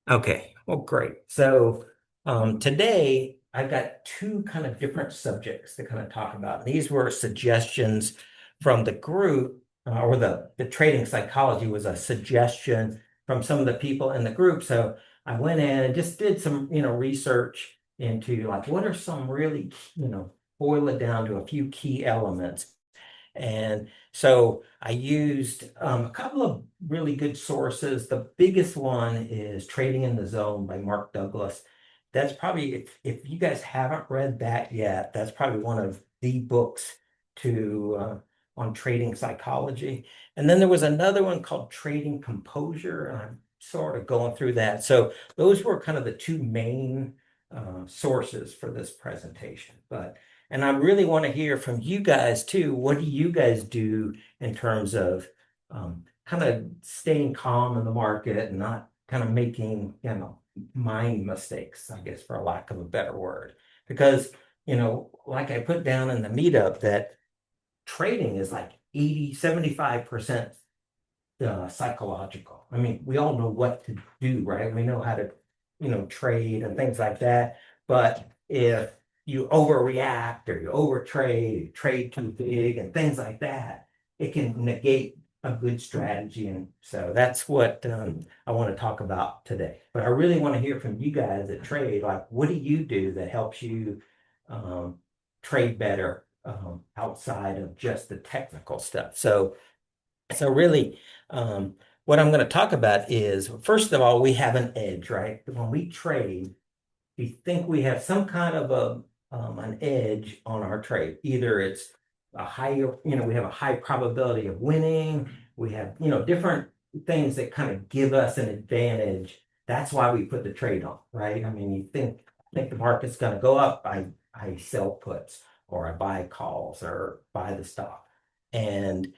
Okay, well, great. So today I've got two kind of different subjects to kind of talk about. These were suggestions from the group, or the trading psychology was a suggestion from some of the people in the group. So I went in and just did some, research into like what are some really, boil it down to a few key elements. And so I used a couple of really good sources. The biggest one is Trading in the Zone by Mark Douglas. That's probably, if you guys haven't read that yet, that's probably one of the books to on trading psychology. And then there was another one called Trading Composure, and I'm sort of going through that. So those were kind of the two main sources for this presentation. And I really want to hear from you guys too. What do you guys do in terms of kind of staying calm in the market and not kind of making, mind mistakes, I guess, for a lack of a better word? Because, like I put down in the meetup, that trading is like 75% psychological. I mean, we all know what to do, right? We know how to, trade and things like that. But if you overreact or you overtrade, you trade too big and things like that, it can negate a good strategy. And so that's what I want to talk about today. But I really want to hear from you guys that trade. Like, what do you do that helps you trade better outside of just the technical stuff? So really, what I'm going to talk about is, first of all, we have an edge, right? When we trade, we think we have some kind of an edge on our trade. Either it's a higher, we have a high probability of winning. We have, different things that kind of give us an advantage. That's why we put the trade on, right? I mean, you think the market's going to go up, I sell puts or I buy calls or buy the stock. And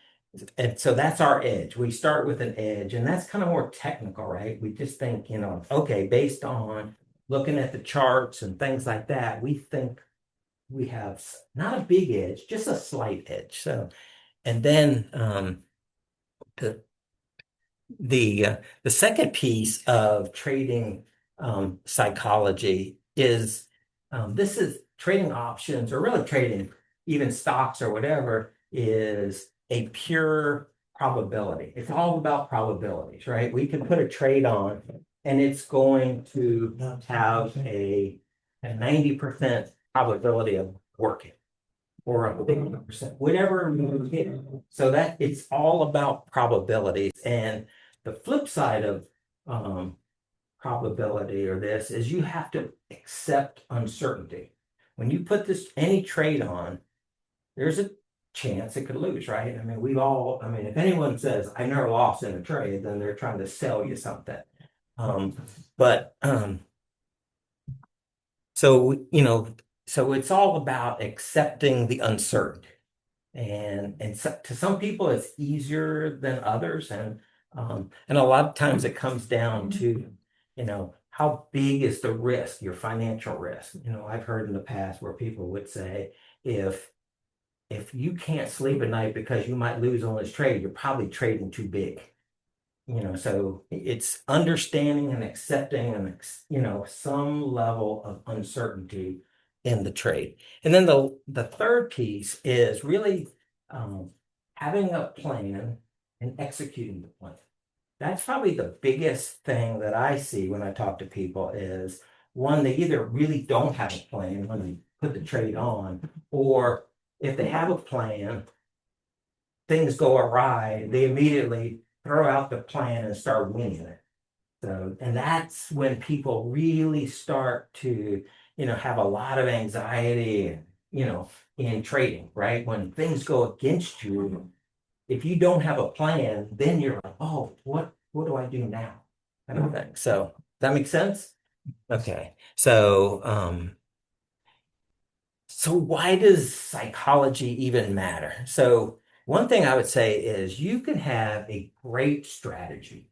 and so that's our edge. We start with an edge, and that's kind of more technical, right? We just think, okay, based on looking at the charts and things like that, we think we have not a big edge, just a slight edge. So, and then the the second piece of trading psychology is this is trading options or really trading even stocks or whatever is a pure probability. It's all about probabilities, right? We can put a trade on and it's going to have a 90% probability of working or a 50%, whatever you hit. So that it's all about probabilities. And the flip side of um, probability or this is you have to accept uncertainty. When you put this any trade on, there's a chance it could lose, right? I mean, if anyone says I never lost in a trade, then they're trying to sell you something. But so, so it's all about accepting the uncertainty. And so, to some people it's easier than others, and a lot of times it comes down to, how big is the risk, your financial risk. I've heard in the past where people would say, if you can't sleep at night because you might lose on this trade, you're probably trading too big. So it's understanding and accepting and some level of uncertainty in the trade. And then the third piece is really um, having a plan and executing the plan. That's probably the biggest thing that I see when I talk to people is one, they either really don't have a plan when they put the trade on, or if they have a plan, things go awry, they immediately throw out the plan and start winging it. So, and that's when people really start to, have a lot of anxiety, in trading, right? When things go against you, if you don't have a plan, then you're like, oh, what do I do now? Kind of thing. So, does that make sense? Okay. So why does psychology even matter? So one thing I would say is you can have a great strategy.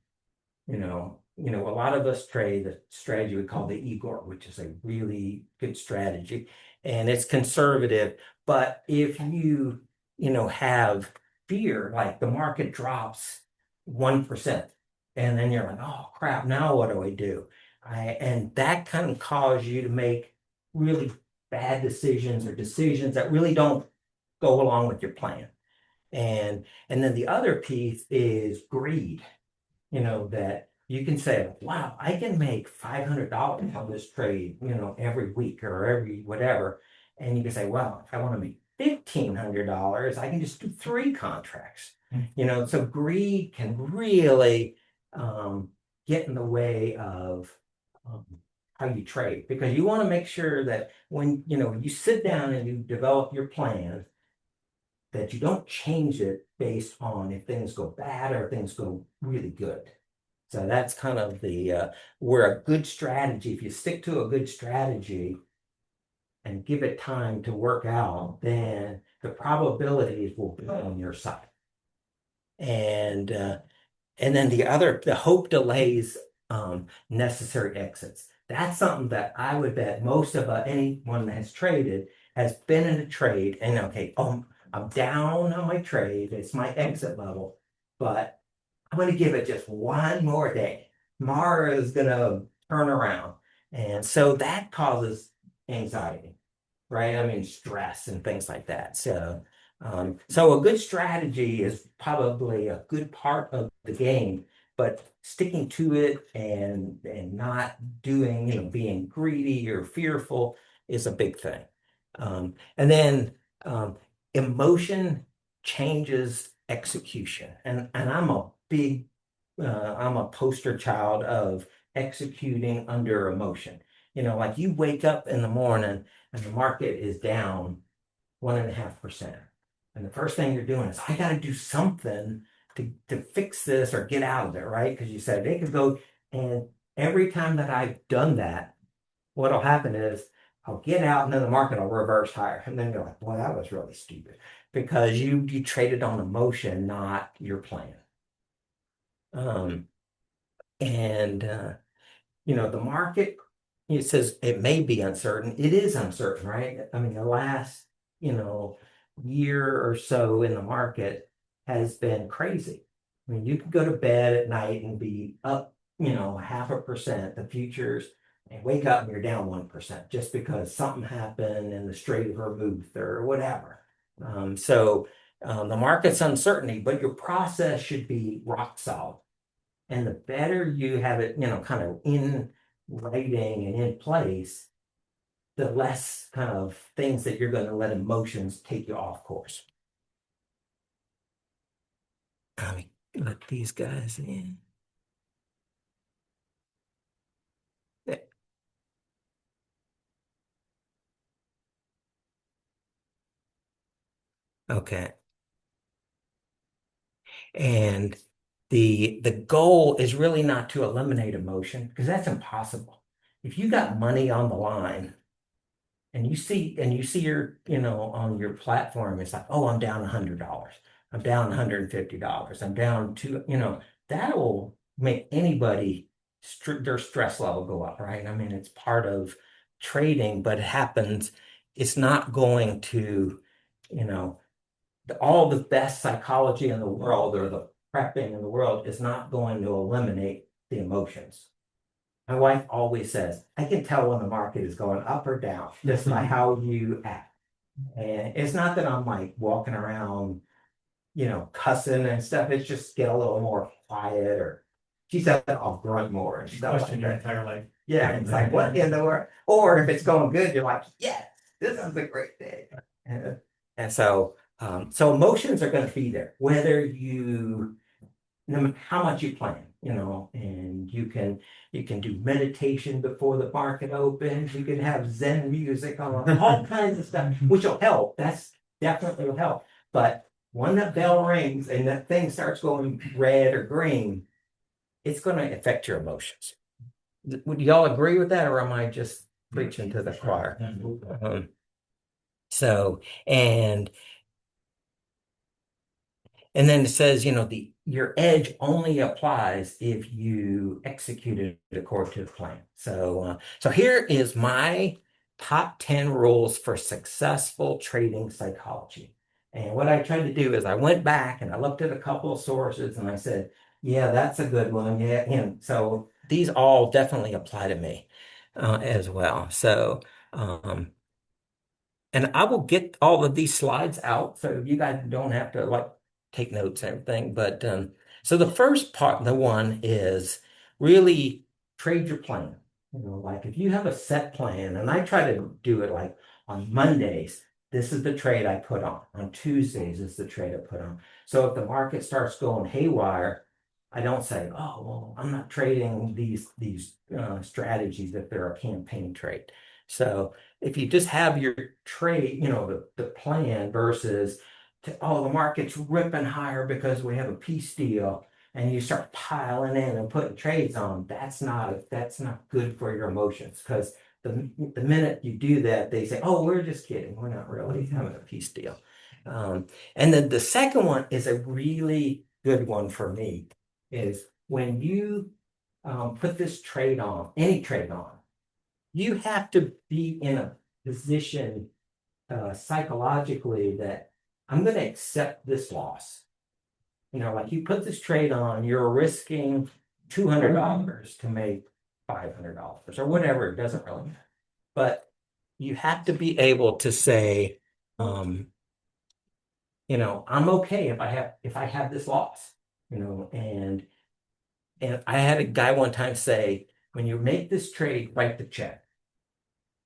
A lot of us trade the strategy we call the Igor, which is a really good strategy, and it's conservative. But if you, have fear, like the market drops 1%, and then you're like, oh crap, now what do I do? And that kind of causes you to make really bad decisions or decisions that really don't go along with your plan. And then the other piece is greed, that you can say, wow, I can make $500 on this trade, every week or every whatever. And you can say, well, if I want to make $1,500, I can just do three contracts. So greed can really get in the way of um, how you trade, because you want to make sure that when you sit down and you develop your plan, that you don't change it based on if things go bad or things go really good. So that's kind of the where a good strategy, if you stick to a good strategy and give it time to work out, then the probabilities will be on your side. And then the hope delays necessary exits. That's something that I would bet most of anyone that has traded has been in a trade and okay, I'm down on my trade. It's my exit level, but I'm going to give it just one more day. Tomorrow is going to turn around. And so that causes anxiety, right? I mean, stress and things like that. So a good strategy is probably a good part of the game, but sticking to it and not doing, being greedy or fearful is a big thing. And then emotion changes execution, and I'm a poster child of executing under emotion. Like you wake up in the morning and the market is down 1.5%. And the first thing you're doing is, I got to do something to fix this or get out of it, right? Because you said it could go. And every time that I've done that, what'll happen is I'll get out and then the market will reverse higher. And then you're like, well, that was really stupid because you traded on emotion, not your plan. Um, and the market, it says it may be uncertain. It is uncertain, right? I mean, the last, you know, year or so in the market has been crazy. I mean, you could go to bed at night and be up, 0.5%, the futures, and wake up and you're down 1% just because something happened in the Strait of Hormuz or whatever. The market's uncertainty, but your process should be rock solid. And the better you have it, kind of in writing and in place, the less kind of things that you're going to let emotions take you off course. Let me let these guys in. Okay. And the goal is really not to eliminate emotion because that's impossible. If you got money on the line, and you see your, on your platform, it's like, oh, I'm down $100. I'm down $150. I'm down to, that will make anybody their stress level go up, right? I mean, it's part of trading, but it happens. It's not going to, you know, all the best psychology in the world or the prepping in the world is not going to eliminate the emotions. My wife always says, I can tell when the market is going up or down just by how you act. And it's not that I'm like walking around, cussing and stuff. It's just get a little more quiet, or she said I'll grunt more and stuff like Your that. entire life. Yeah, it's like, what in the world? Or if it's going good, you're like, yes, this is a great day. And so emotions are going to be there, whether you no matter how much you plan, and you can do meditation before the market opens. You can have Zen music on, all kinds of stuff, which will help. That's definitely will help. But when that bell rings and that thing starts going red or green, it's going to affect your emotions. Would y'all agree with that, or am I just preaching to the choir? Um, so, and then it says, your edge only applies if you executed it according to the plan. So here is my top 10 rules for successful trading psychology. And what I tried to do is I went back and I looked at a couple of sources and I said, yeah, that's a good one. Yeah. And so these all definitely apply to me as well. So, um, and I will get all of these slides out so you guys don't have to like take notes and everything. But so the first part, the one is really trade your plan. Like if you have a set plan, and I try to do it like on Mondays, this is the trade I put on. On Tuesdays, this is the trade I put on. So if the market starts going haywire, I don't say, oh, well, I'm not trading these strategies if they're a campaign trade. So if you just have your trade, the plan versus oh, the market's ripping higher because we have a peace deal, and you start piling in and putting trades on, that's not good for your emotions because the minute you do that, they say, oh, we're just kidding. We're not really having a peace deal. And then the second one is a really good one for me is when you put this trade on, any trade on, you have to be in a position psychologically that I'm going to accept this loss. Like you put this trade on, you're risking $200 to make $500 or whatever. It doesn't really matter. But you have to be able to say, um, I'm okay if I have this loss. And I had a guy one time say, when you make this trade, write the check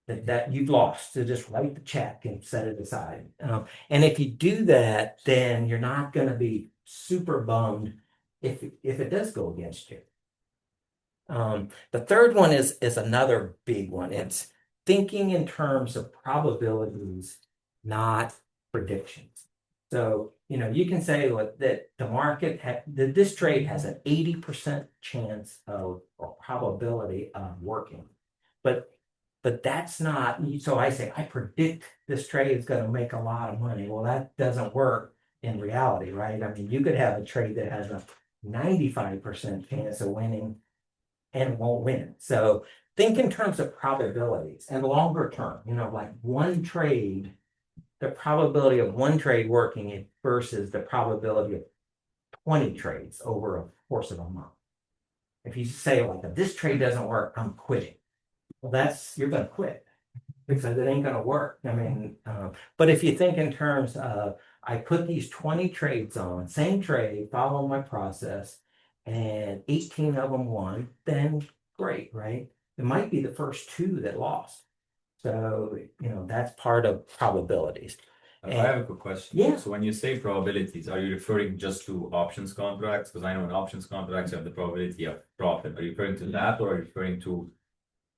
that you've lost. So just write the check and set it aside. And if you do that, then you're not going to be super bummed if it does go against you. The third one is another big one. It's thinking in terms of probabilities, not predictions. So, you can say that that this trade has an 80% chance of or probability of working. But that's not, so I say, I predict this trade is going to make a lot of money. Well, that doesn't work in reality, right? I mean, you could have a trade that has a 95% chance of winning and won't win. So think in terms of probabilities and longer term, like one trade, the probability of one trade working versus the probability of 20 trades over a course of a month. If you say like, if this trade doesn't work, I'm quitting. Well, you're going to quit because it ain't going to work. I mean, but if you think in terms of, I put these 20 trades on, same trade, follow my process, and 18 of them won, then great, right? It might be the first two that lost. So, that's part of probabilities. I have a quick question. Yeah. So when you say probabilities, are you referring just to options contracts? Because I know in options contracts you have the probability of profit. Are you referring to that, or are you referring to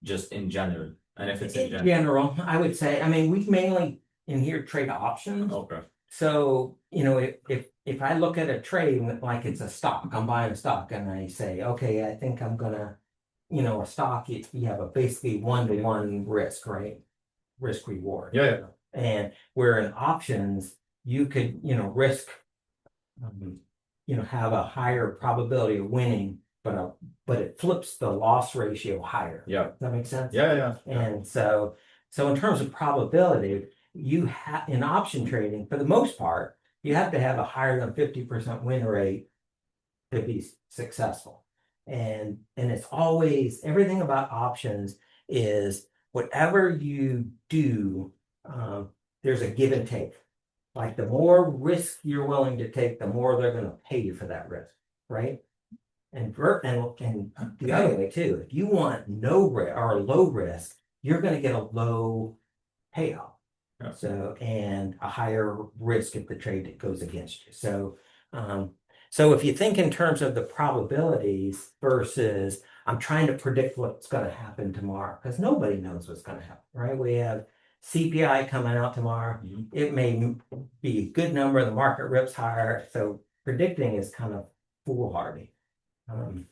just in general? And if it's in In general, general, I would say, I mean, we mainly in here trade options. okay. So, if I look at a trade like it's a stock, I'm buying a stock and I say, okay, I think I'm gonna, a stock, you have a basically one-to-one risk, right? Risk reward. Yeah, yeah. And where in options, you could, risk, um, have a higher probability of winning, but it flips the loss ratio higher. Yeah. Does that make sense? Yeah, yeah. And so in terms of probability, you have in option trading, for the most part, you have to have a higher than 50% win rate to be successful. And it's always everything about options is whatever you do, there's a give and take. Like the more risk you're willing to take, the more they're going to pay you for that risk, right? And the other way too, if you want no risk or low risk, you're going to get a low payout. Yeah. So, and a higher risk if the trade goes against you. So if you think in terms of the probabilities versus I'm trying to predict what's going to happen tomorrow, because nobody knows what's going to happen, right? We have CPI coming out tomorrow. Mhm. It may be a good number, the market rips higher. So predicting is kind of foolhardy. And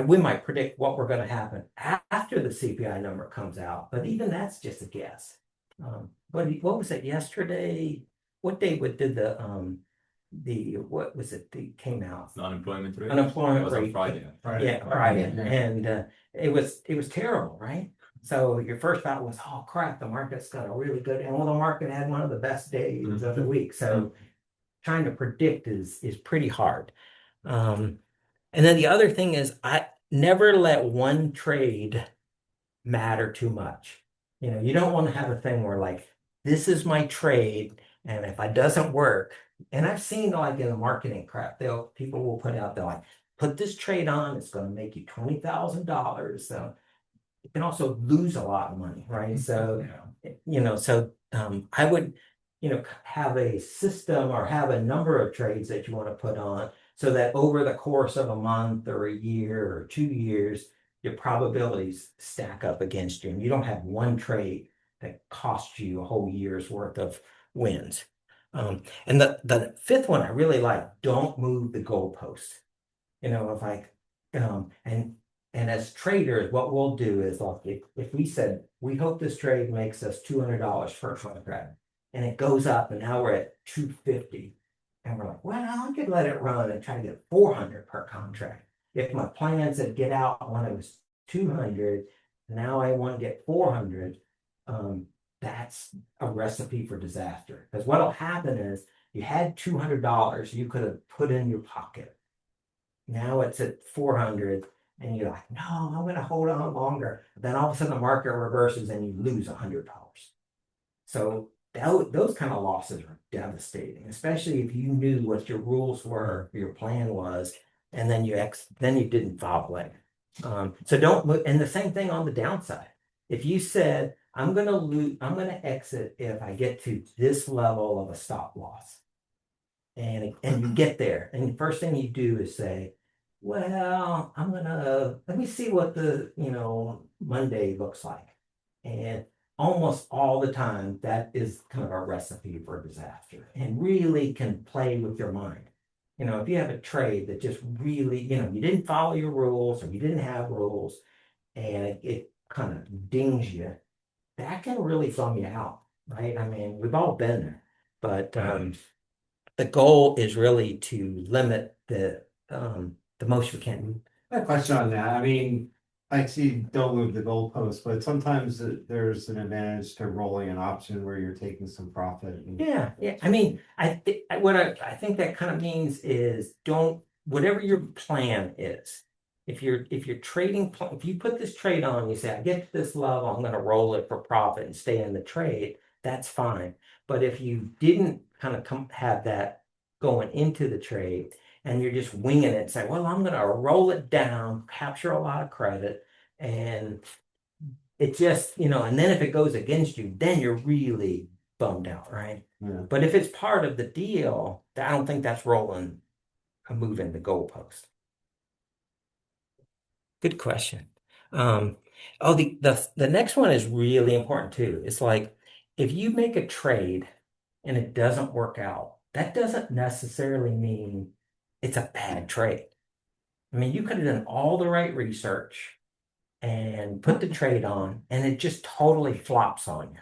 we might predict what we're going to happen after the CPI number comes out, but even that's just a guess. What was it yesterday? What day did what was it that came out? The unemployment rate. Unemployment It was on rate. Friday. Yeah, Friday. And it was terrible, right? So your first thought was, oh crap, the market's got a really good, and well, the market had one of the best days of the week. So trying to predict is pretty hard. And then the other thing is never let one trade matter too much. You don't want to have a thing where like, this is my trade, and if it doesn't work, and I've seen like in the marketing crap, people will put out, they're like, put this trade on, it's going to make you $20,000. So you can also lose a lot of money, right? So, I would, have a system or have a number of trades that you want to put on so that over the course of a month or a year or 2 years, your probabilities stack up against you. And you don't have one trade that costs you a whole year's worth of wins. And the fifth one I really like, don't move the goalposts. If I and as traders, what we'll do is like if we said we hope this trade makes us $200 per contract and it goes up and now we're at 250 and we're like, well, I could let it run and try to get 400 per contract. If my plan said get out when it was 200, now I want to get 400, that's a recipe for disaster. Because what'll happen is you had $200 you could have put in your pocket. Now it's at 400 and you're like, no, I'm going to hold on longer. Then all of a sudden the market reverses and you lose $100. So those kind of losses are devastating, especially if you knew what your rules were, your plan was, and then you didn't follow it. So don't look, and the same thing on the downside. If you said, I'm going to exit if I get to this level of a stop loss and you get there, and the first thing you do is say, "Well, I'm gonna let me see what the Monday looks like," and almost all the time that is kind of a recipe for disaster, and really can play with your mind. If you have a trade that just really, you didn't follow your rules or you didn't have rules, and it kind of dings you, that can really thumb you out, right? I mean, we've all been there, but the goal is really to limit the most we can. I have a question on that. I mean, I see don't move the goalpost, but sometimes there's an advantage to rolling an option where you're taking some profit. Yeah, yeah. I mean, I think that kind of means is don't whatever your plan is. If you're if you put this trade on, you say, I get to this level, I'm going to roll it for profit and stay in the trade, that's fine. But if you didn't kind of have that going into the trade and you're just winging it and say, well, I'm going to roll it down, capture a lot of credit, and it just, and then if it goes against you, then you're really bummed out, right? Yeah. But if it's part of the deal, I don't think that's moving the goalpost. Good question. Um, oh, the next one is really important too. It's like if you make a trade and it doesn't work out, that doesn't necessarily mean it's a bad trade. I mean, you could have done all the right research and put the trade on, and it just totally flops on you.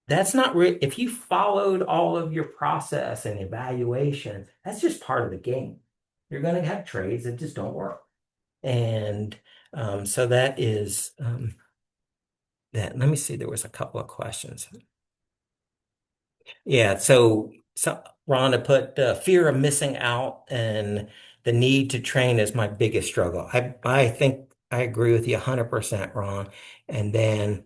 That's not real. If you followed all of your process and evaluation, that's just part of the game. You're going to have trades that just don't work. And so that is that. Let me see. There was a couple of questions. Yeah. So Rhonda put fear of missing out and the need to train is my biggest struggle. I think I agree with you 100%, Ron. And then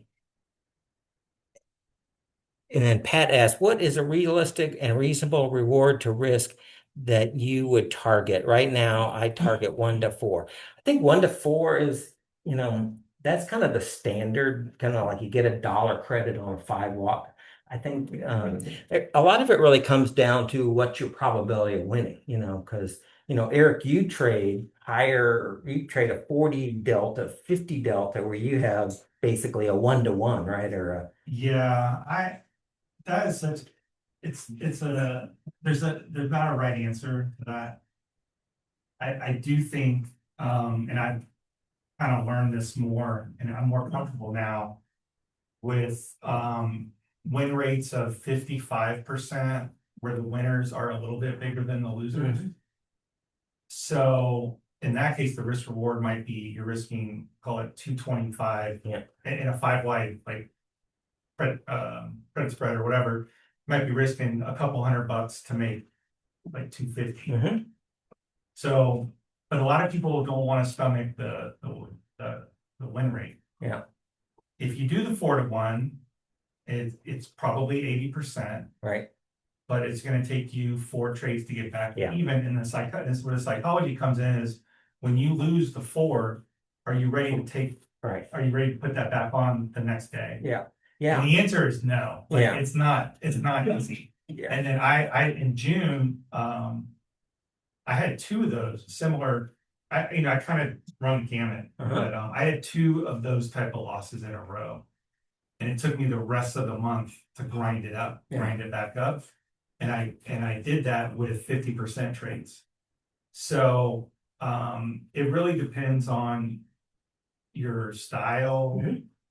And then Pat asked, what is a realistic and reasonable reward to risk that you would target? Right now, I target 1 to 4. I think 1 to 4 is, that's kind of the standard, kind of like you get $1 credit on a 5 watt. I think a lot of it really comes down to what's your probability of winning, because, Eric, you trade a 40 delta, 50 delta, where you have basically a 1 to 1, right? Yeah, that is such, it's a, there's not a right answer to that. I do think, and I've kind of learned this more, and I'm more comfortable now with, win rates of 55%, where the winners are a little bit bigger than the losers. So in that case, the risk reward might be you're risking, call it 225 in a 5 wide, like credit spread or whatever, might be risking a couple $100 to make like 250. Mhm. So but a lot of people don't want to stomach the win rate. Yeah. If you do the 4-to-1, it's probably 80%, right, but it's gonna take you 4 trades to get back Yeah. even. And this is where the psychology comes in, is when you lose the 4, are you ready to put that back on the next day? yeah, And yeah, the answer is no. Like, Yeah. it's not easy. yeah, And then in June, I had 2 of those similar. I kind of run the gamut, but I had 2 of those type of losses in a row. And it took me the rest of the month to grind it back up. And I did that with 50% trades. So it really depends on your style,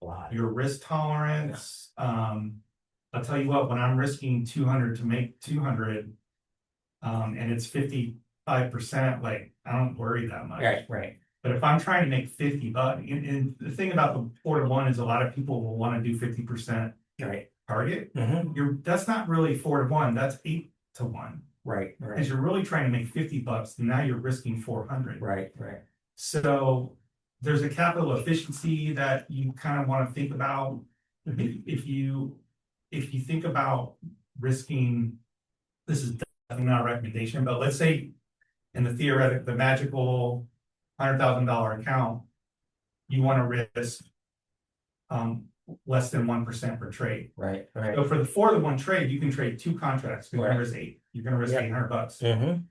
a lot. your risk tolerance. I'll tell you what, when I'm risking 200 to make 200, and it's 55%, like, I don't worry that much. Right, But if I'm trying to make 50 bucks, and the thing about the 4-to-1 is a lot of people will want to do 50% right, target. mhm, That's not really 4-to-1, that's 8-to-1. right, Because you're really trying to make 50 bucks, and now you're risking 400. right, So there's a capital efficiency that you kind of want to think about. If you think about risking, this is definitely not a recommendation, but let's say in the magical $100,000 account, you want to risk less than 1% per trade. right, So for the 4-to-1 trade, you can trade 2 contracts. You're gonna Right. risk 8. You're gonna risk Yep. 800 bucks. mhm,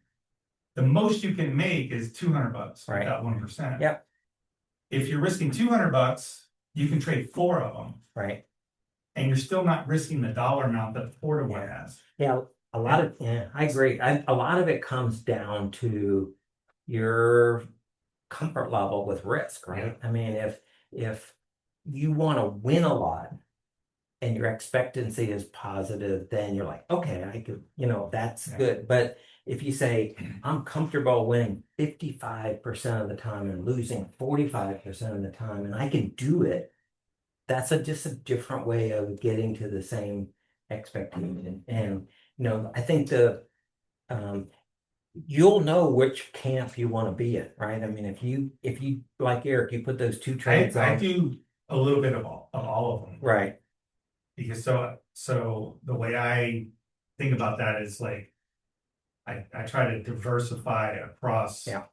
The most you can make is 200 bucks with Right. that 1%. Yep. If you're risking 200 bucks, you can trade 4 of them, right. and you're still not risking the dollar amount that the 4-to-1 Yeah. has. Yeah, I agree. A lot of it comes down to your comfort level with risk, right? I mean, if you want to win a lot and your expectancy is positive, then you're like, okay, I could, that's Yeah. good. But if you say, I'm comfortable winning 55% of the time and losing 45% of the time, and I can do it, that's just a different way of getting to the same expectation. And, I think um, you'll know which camp you want to be in, right? I mean, if you like Eric, you put those 2 trades I on, do a little bit of all of them. right, Because so the way I think about that is like I try to diversify across Yeah.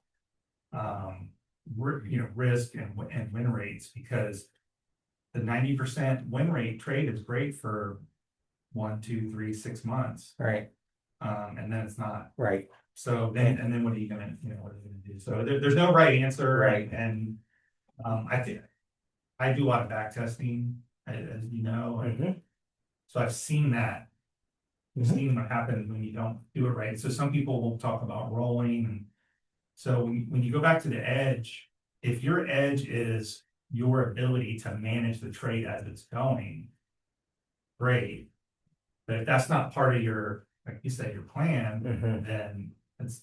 Risk and win rates, because the 90% win rate trade is great for 1, 2, 3, 6 months. right, And then it's not. right, So then what are you gonna do? So there's no right answer. Right. And I think I do a lot of back testing, as you know, and mhm, so I've seen that. mhm, Seen what happens when you don't do it right. So some people will talk about rolling. And so when you go back to the edge, if your edge is your ability to manage the trade as it's going, great. But if that's not part of your, like you said, your plan, mhm. then it's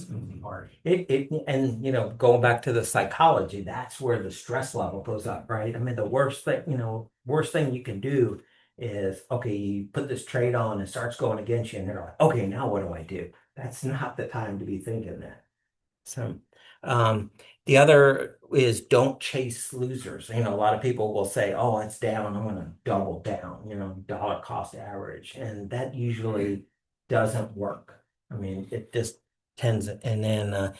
gonna be hard. And going back to the psychology, that's where the stress level goes up, right? I mean, the worst thing you can do is, okay, you put this trade on and it starts going against you, and they're like, okay, now what do I do? That's not the time to be thinking that. So, the other is don't chase losers. A lot of people will say, oh, it's down, I'm gonna double down, dollar cost average. And that usually doesn't work. I mean, it just tends, and then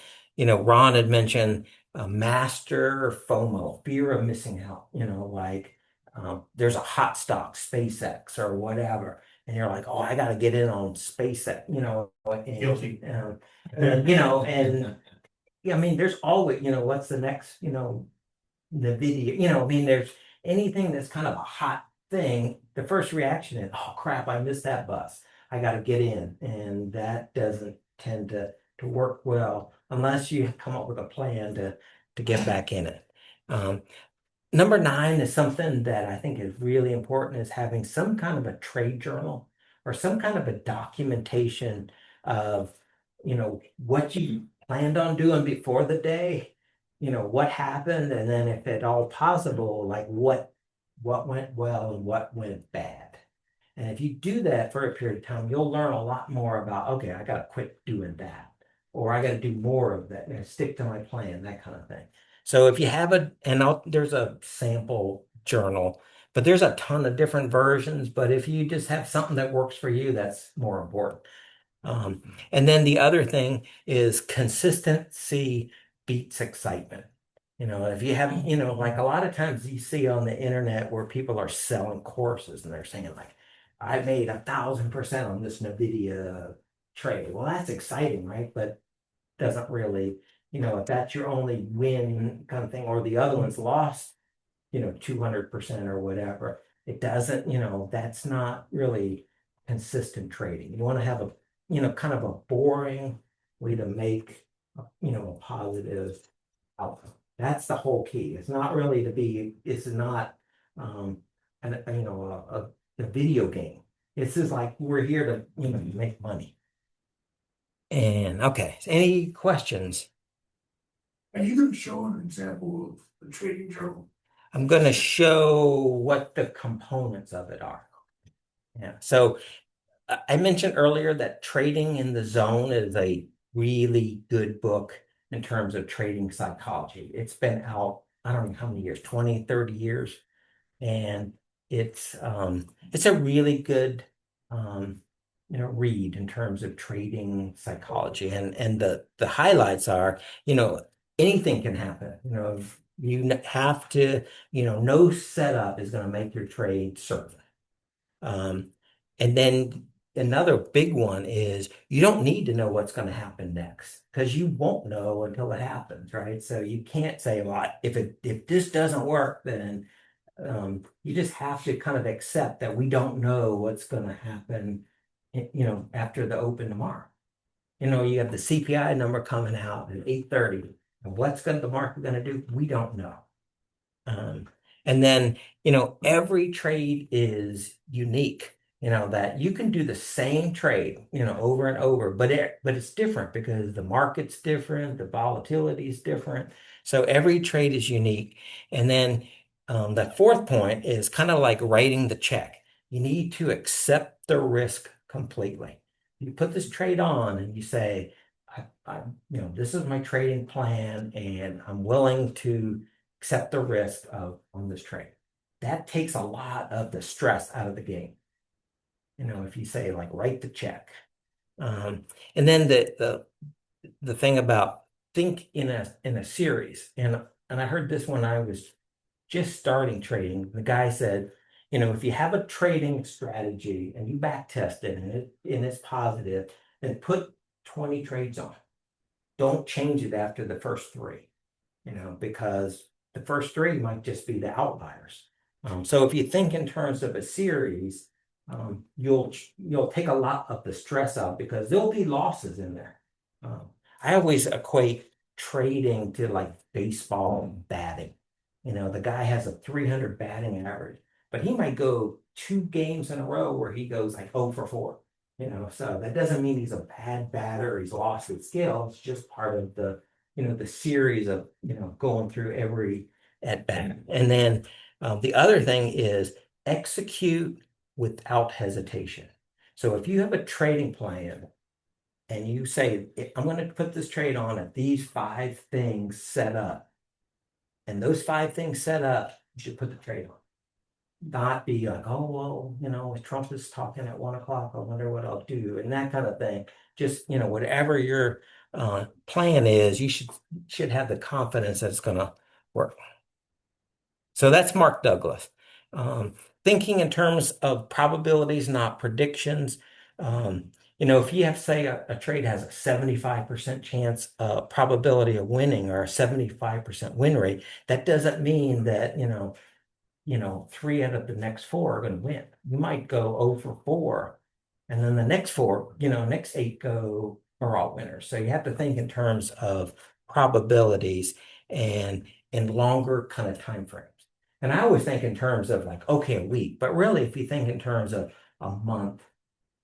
Ron had mentioned master FOMO, fear of missing out, like there's a hot stock, SpaceX or whatever. And you're like, oh, I got to get in on SpaceX, and, Guilty. and yeah, I mean, there's always, what's the next, the video, I mean, there's anything that's kind of a hot thing. The first reaction is, oh crap, I missed that bus. I got to get in. And that doesn't tend to work well unless you come up with a plan to get back in it. Number 9 is something that I think is really important, is having some kind of a trade journal or some kind of a documentation of, what you planned on doing before the day, what happened, and then if at all possible, like what went well and what went bad. And if you do that for a period of time, you'll learn a lot more about, okay, I got to quit doing that. or I got to do more of that, stick to my plan, that kind of thing. So if you have there's a sample journal, but there's a ton of different versions. But if you just have something that works for you, that's more important. And then the other thing is consistency beats excitement. If you have, like a lot of times you see on the internet where people are selling courses and they're saying like, I made 1,000% on this NVIDIA trade. Well, that's exciting, right? But doesn't really, if that's your only win kind of thing, or the other one's lost, 200% or whatever, it doesn't, that's not really consistent trading. You want to have a, kind of a boring way to make, a positive outcome. That's the whole key. It's not really it's not, a video game. It's just like, we're here to, make money. And okay, any questions? Are you going to show an example of the trading journal? I'm going to show what the components of it are. Yeah. So I mentioned earlier that Trading in the Zone is a really good book in terms of trading psychology. It's been out, I don't know how many years, 20, 30 years. And it's a really good read in terms of trading psychology. And the highlights are, anything can happen. You have to, no setup is going to make your trade certain. And then another big one is you don't need to know what's going to happen next, because you won't know until it happens, right? So you can't say, well, if this doesn't work, then you just have to kind of accept that we don't know what's going to happen, after the open tomorrow. You have the CPI number coming out at 8:30, and the market going to do? We don't know. And then, every trade is unique, that you can do the same trade, over and over, but it's different because the market's different, the volatility is different. So every trade is unique. And then the fourth point is kind of like writing the check. You need to accept the risk completely. You put this trade on and you say, this is my trading plan, and I'm willing to accept the risk on this trade. That takes a lot of the stress out of the game. If you say like write the check. And then the thing about think in a series. And I heard this when I was just starting trading. The guy said, if you have a trading strategy and you back test it and it's positive, then put 20 trades on. Don't change it after the first three, because the first three might just be the outliers. So if you think in terms of a series, you'll take a lot of the stress out, because there'll be losses in there. I always equate trading to like baseball batting. The guy has a 300 batting average, but he might go 2 games in a row where he goes like 0 for 4. So that doesn't mean he's a bad batter or he's lost his skill. It's just part of the series of, going through every at bat. And then the other thing is execute without hesitation. So if you have a trading plan and you say, I'm going to put this trade on at these 5 things set up, and those 5 things set up, you should put the trade on. Not be like, oh, well, if Trump is talking at 1 o'clock, I wonder what I'll do, and that kind of thing. Just, whatever your plan is, you should have the confidence that it's going to work. So that's Mark Douglas. Thinking in terms of probabilities, not predictions. If you have, say, a trade has a 75% chance probability of winning, or a 75% win rate, that doesn't mean that, 3 out of the next 4 are going to win. You might go 0 for 4, and then the next 4, next 8 are all winners. So you have to think in terms of probabilities and in longer kind of time frames. And I always think in terms of like, okay, a week, but really if you think in terms of a month,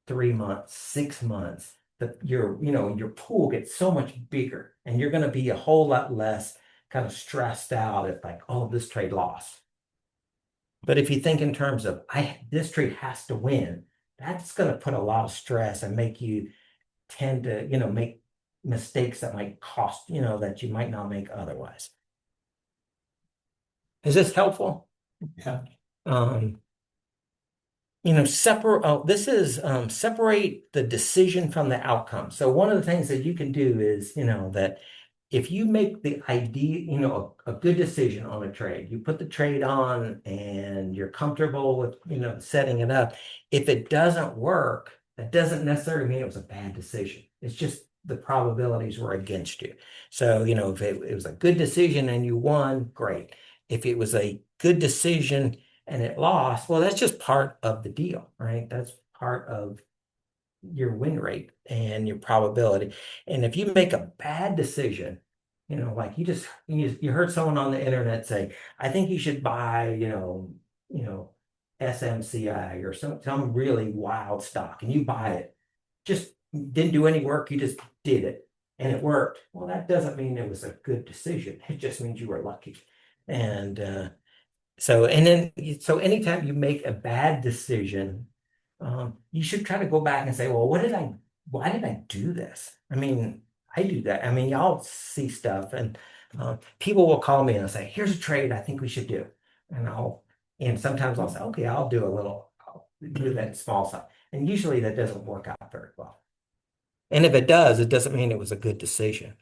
3 months, 6 months, that your pool gets so much bigger, and you're going to be a whole lot less kind of stressed out if like, oh, this trade lost. But if you think in terms of this trade has to win, that's going to put a lot of stress and make you tend to, make mistakes that might cost, that you might not make otherwise. Is this helpful? Yeah. Um, separate the decision from the outcome. So one of the things that you can do is, that if you make the idea, a good decision on a trade, you put the trade on and you're comfortable with, setting it up. If it doesn't work, that doesn't necessarily mean it was a bad decision. It's just the probabilities were against you. So, if it was a good decision and you won, great. If it was a good decision and it lost, well, that's just part of the deal, right? That's part of your win rate and your probability. And if you make a bad decision, like you heard someone on the internet say, I think you should buy, SMCI or some really wild stock, and you buy it, just didn't do any work, you just did it and it worked. Well, that doesn't mean it was a good decision. It just means you were lucky. And so anytime you make a bad decision, you should try to go back and say, well, why did I do this? I mean, I do that. I mean, y'all see stuff and people will call me and say, here's a trade I think we should do. And and sometimes I'll say, okay, I'll do that small stuff. And usually that doesn't work out very well. And if it does, it doesn't mean it was a good decision.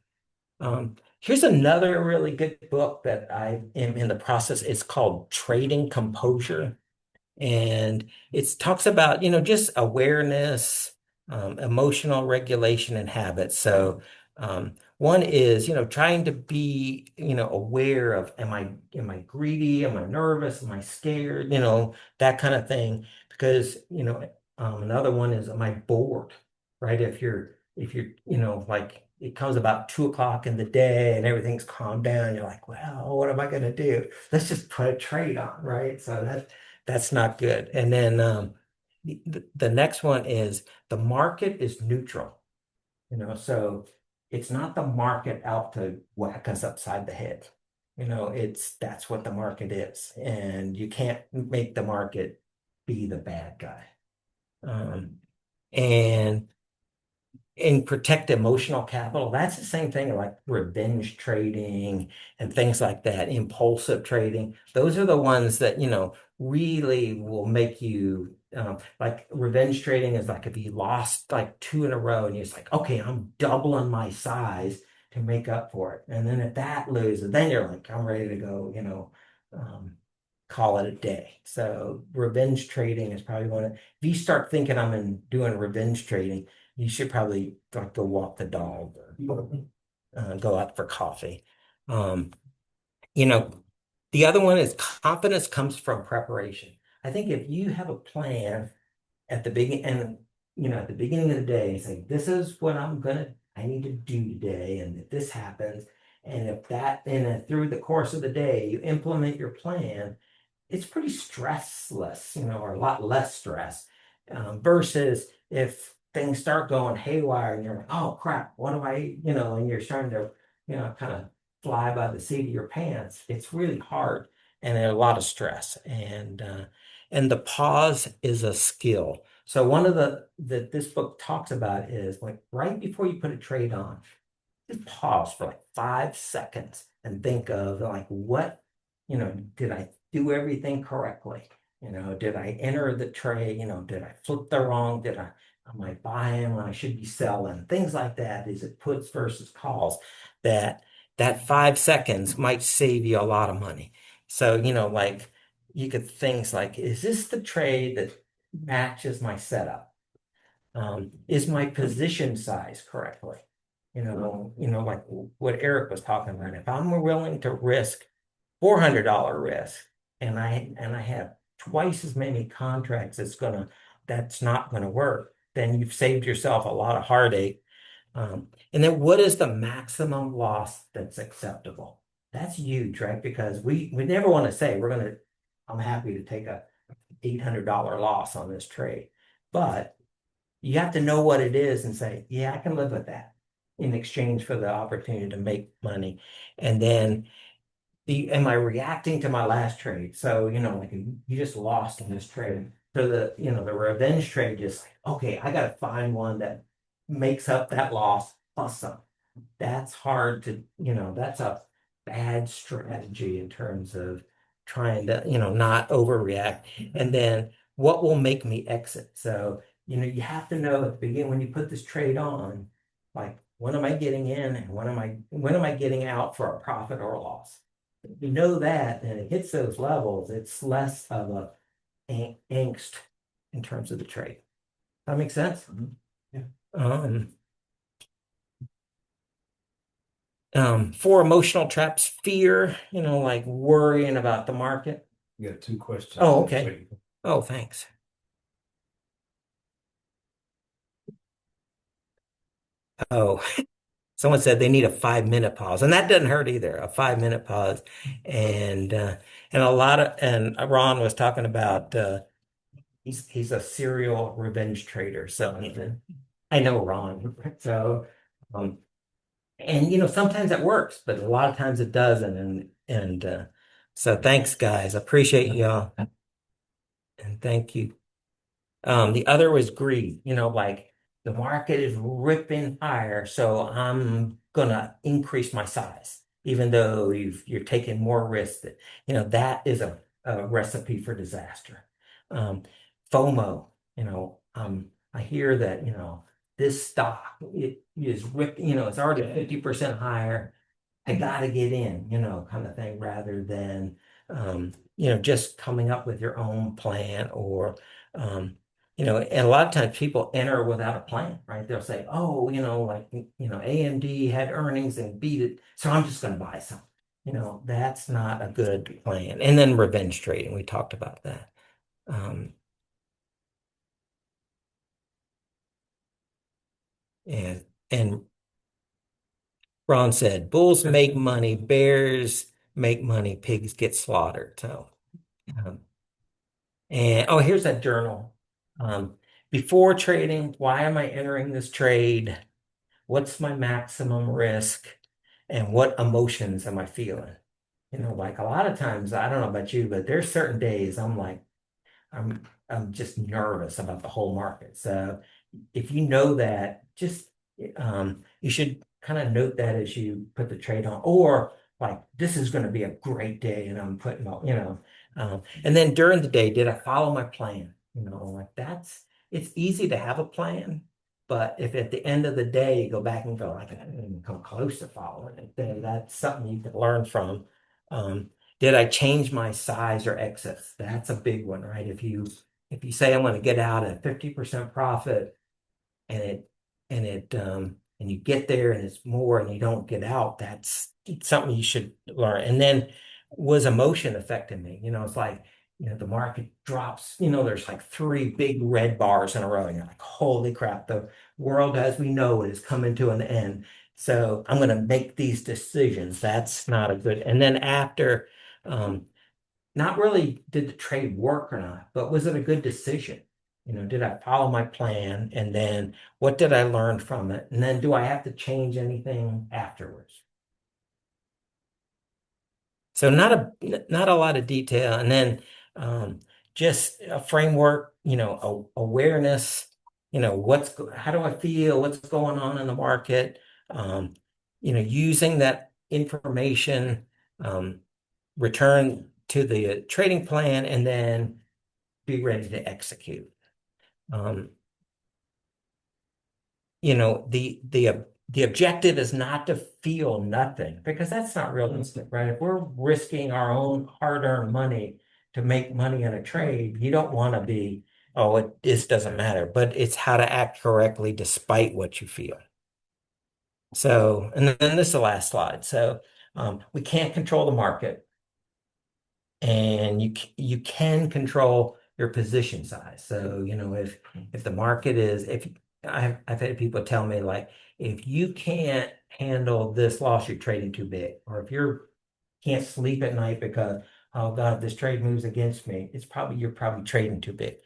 Here's another really good book that I am in the process. It's called Trading Composure. And it talks about, just awareness, emotional regulation and habits. So one is, trying to be, aware of, am I greedy? Am I nervous? Am I scared? That kind of thing. Because, another one is, am I bored? Right? If you're, like it comes about 2 o'clock in the day and everything's calmed down, you're like, well, what am I going to do? Let's just put a trade on, right? So that's not good. And then the next one is the market is neutral. So it's not the market out to whack us upside the head. That's what the market is, and you can't make the market be the bad guy. Um, and protect emotional capital. That's the same thing like revenge trading and things like that, impulsive trading. Those are the ones that, really will make you, like revenge trading is like if you lost like two in a row and you're just like, okay, I'm doubling my size to make up for it. And then if that loses, then you're like, I'm ready to go, call it a day. So revenge trading is probably if you start thinking doing revenge trading, you should probably like go walk the dog or go out for coffee. Um, you know, the other one is confidence comes from preparation. I think if you have a plan at the beginning and at the beginning of the day, you say, this is what I need to do today, and if this happens, and if that, and then through the course of the day, you implement your plan, it's pretty stressless, or a lot less stress, versus if things start going haywire and you're like, oh crap, what do and you're starting to, kind of fly by the seat of your pants. It's really hard and a lot of stress. And the pause is a skill. So one of the that this book talks about is like right before you put a trade on, just pause for like 5 seconds and think of like did I do everything correctly? Did I enter the trade? Did I flip the wrong? Am I buying when I should be selling? Things like that. Is it puts versus calls? That 5 seconds might save you a lot of money. So, like you could things like, is this the trade that matches my setup? Is my position size correctly? Like what Eric was talking about. If I'm willing to risk $400 risk and I have twice as many contracts that's not gonna work, then you've saved yourself a lot of heartache. And then what is the maximum loss that's acceptable? That's huge, right? Because we never want to say I'm happy to take a $800 loss on this trade. But you have to know what it is and say, yeah, I can live with that in exchange for the opportunity to make money. And then am I reacting to my last trade? So, like you just lost in this trade. So the revenge trade just like, okay, I gotta find one that makes up that loss plus some. that's hard to, that's a bad strategy in terms of trying to, not overreact. And then what will make me exit? So, you have to know at the beginning when you put this trade on, like, when am I getting in and when am I getting out for a profit or a loss? If you know that and it hits those levels, it's less of a angst in terms of the trade. That makes sense? Yeah. Um, for emotional traps, fear, like worrying about the market. You got two questions. Oh, okay. Oh, thanks. Oh, someone said they need a 5 minute pause, and that doesn't hurt either. A 5 minute pause, and and Ron was talking about he's a serial revenge trader. So I know Ron. So um, and sometimes it works, but a lot of times it doesn't. And so thanks, guys. Appreciate y'all, and thank you. The other was greed, like the market is ripping higher, so I'm gonna increase my size, even though you're taking more risk. That is a recipe for disaster. Um, FOMO, I hear that, this stock it is ripping, it's already 50% higher. I gotta get in, kind of thing, rather than just coming up with your own plan or and a lot of times people enter without a plan, right? They'll say, oh, like AMD had earnings and beat it, so I'm just gonna buy some. That's not a good plan. And then revenge trading, we talked about that. Um, and Ron said, bulls make money, bears make money, pigs get slaughtered. So um, and oh, here's that journal. Before trading, why am I entering this trade? What's my maximum risk? And what emotions am I feeling? Like a lot of times, I don't know about you, but there's certain days I'm like, I'm just nervous about the whole market. So if you know that, just you should kind of note that as you put the trade on, or like this is going to be a great day, and I'm putting all, and then during the day, did I follow my plan? Like it's easy to have a plan, but if at the end of the day you go back and go, like, I didn't even come close to following it, then that's something you can learn from. Did I change my size or exits? That's a big one, right? If you say I'm going to get out at 50% profit and and you get there and it's more and you don't get out, that's something you should learn. And then was emotion affecting me? It's like, the market drops, there's like three big red bars in a row, and you're like, holy crap, the world as we know it is coming to an end. So I'm going to make these decisions. That's not a good. And then after, um, not really did the trade work or not, but was it a good decision? Did I follow my plan? And then what did I learn from it? And then do I have to change anything afterwards? So not a lot of detail. And then just a framework, awareness, how do I feel? What's going on in the market? Um, using that information, um, return to the trading plan, and then be ready to execute. Um, the objective is not to feel nothing, because that's not realistic, right? If we're risking our own hard-earned money to make money in a trade, you don't want to be, oh, this doesn't matter, but it's how to act correctly despite what you feel. So, and then this is the last slide. So, we can't control the market, and you can control your position size. So, if the market is, if I've had people tell me, like, if you can't handle this loss, you're trading too big, or if you're can't sleep at night because, oh God, this trade moves against me, you're probably trading too big.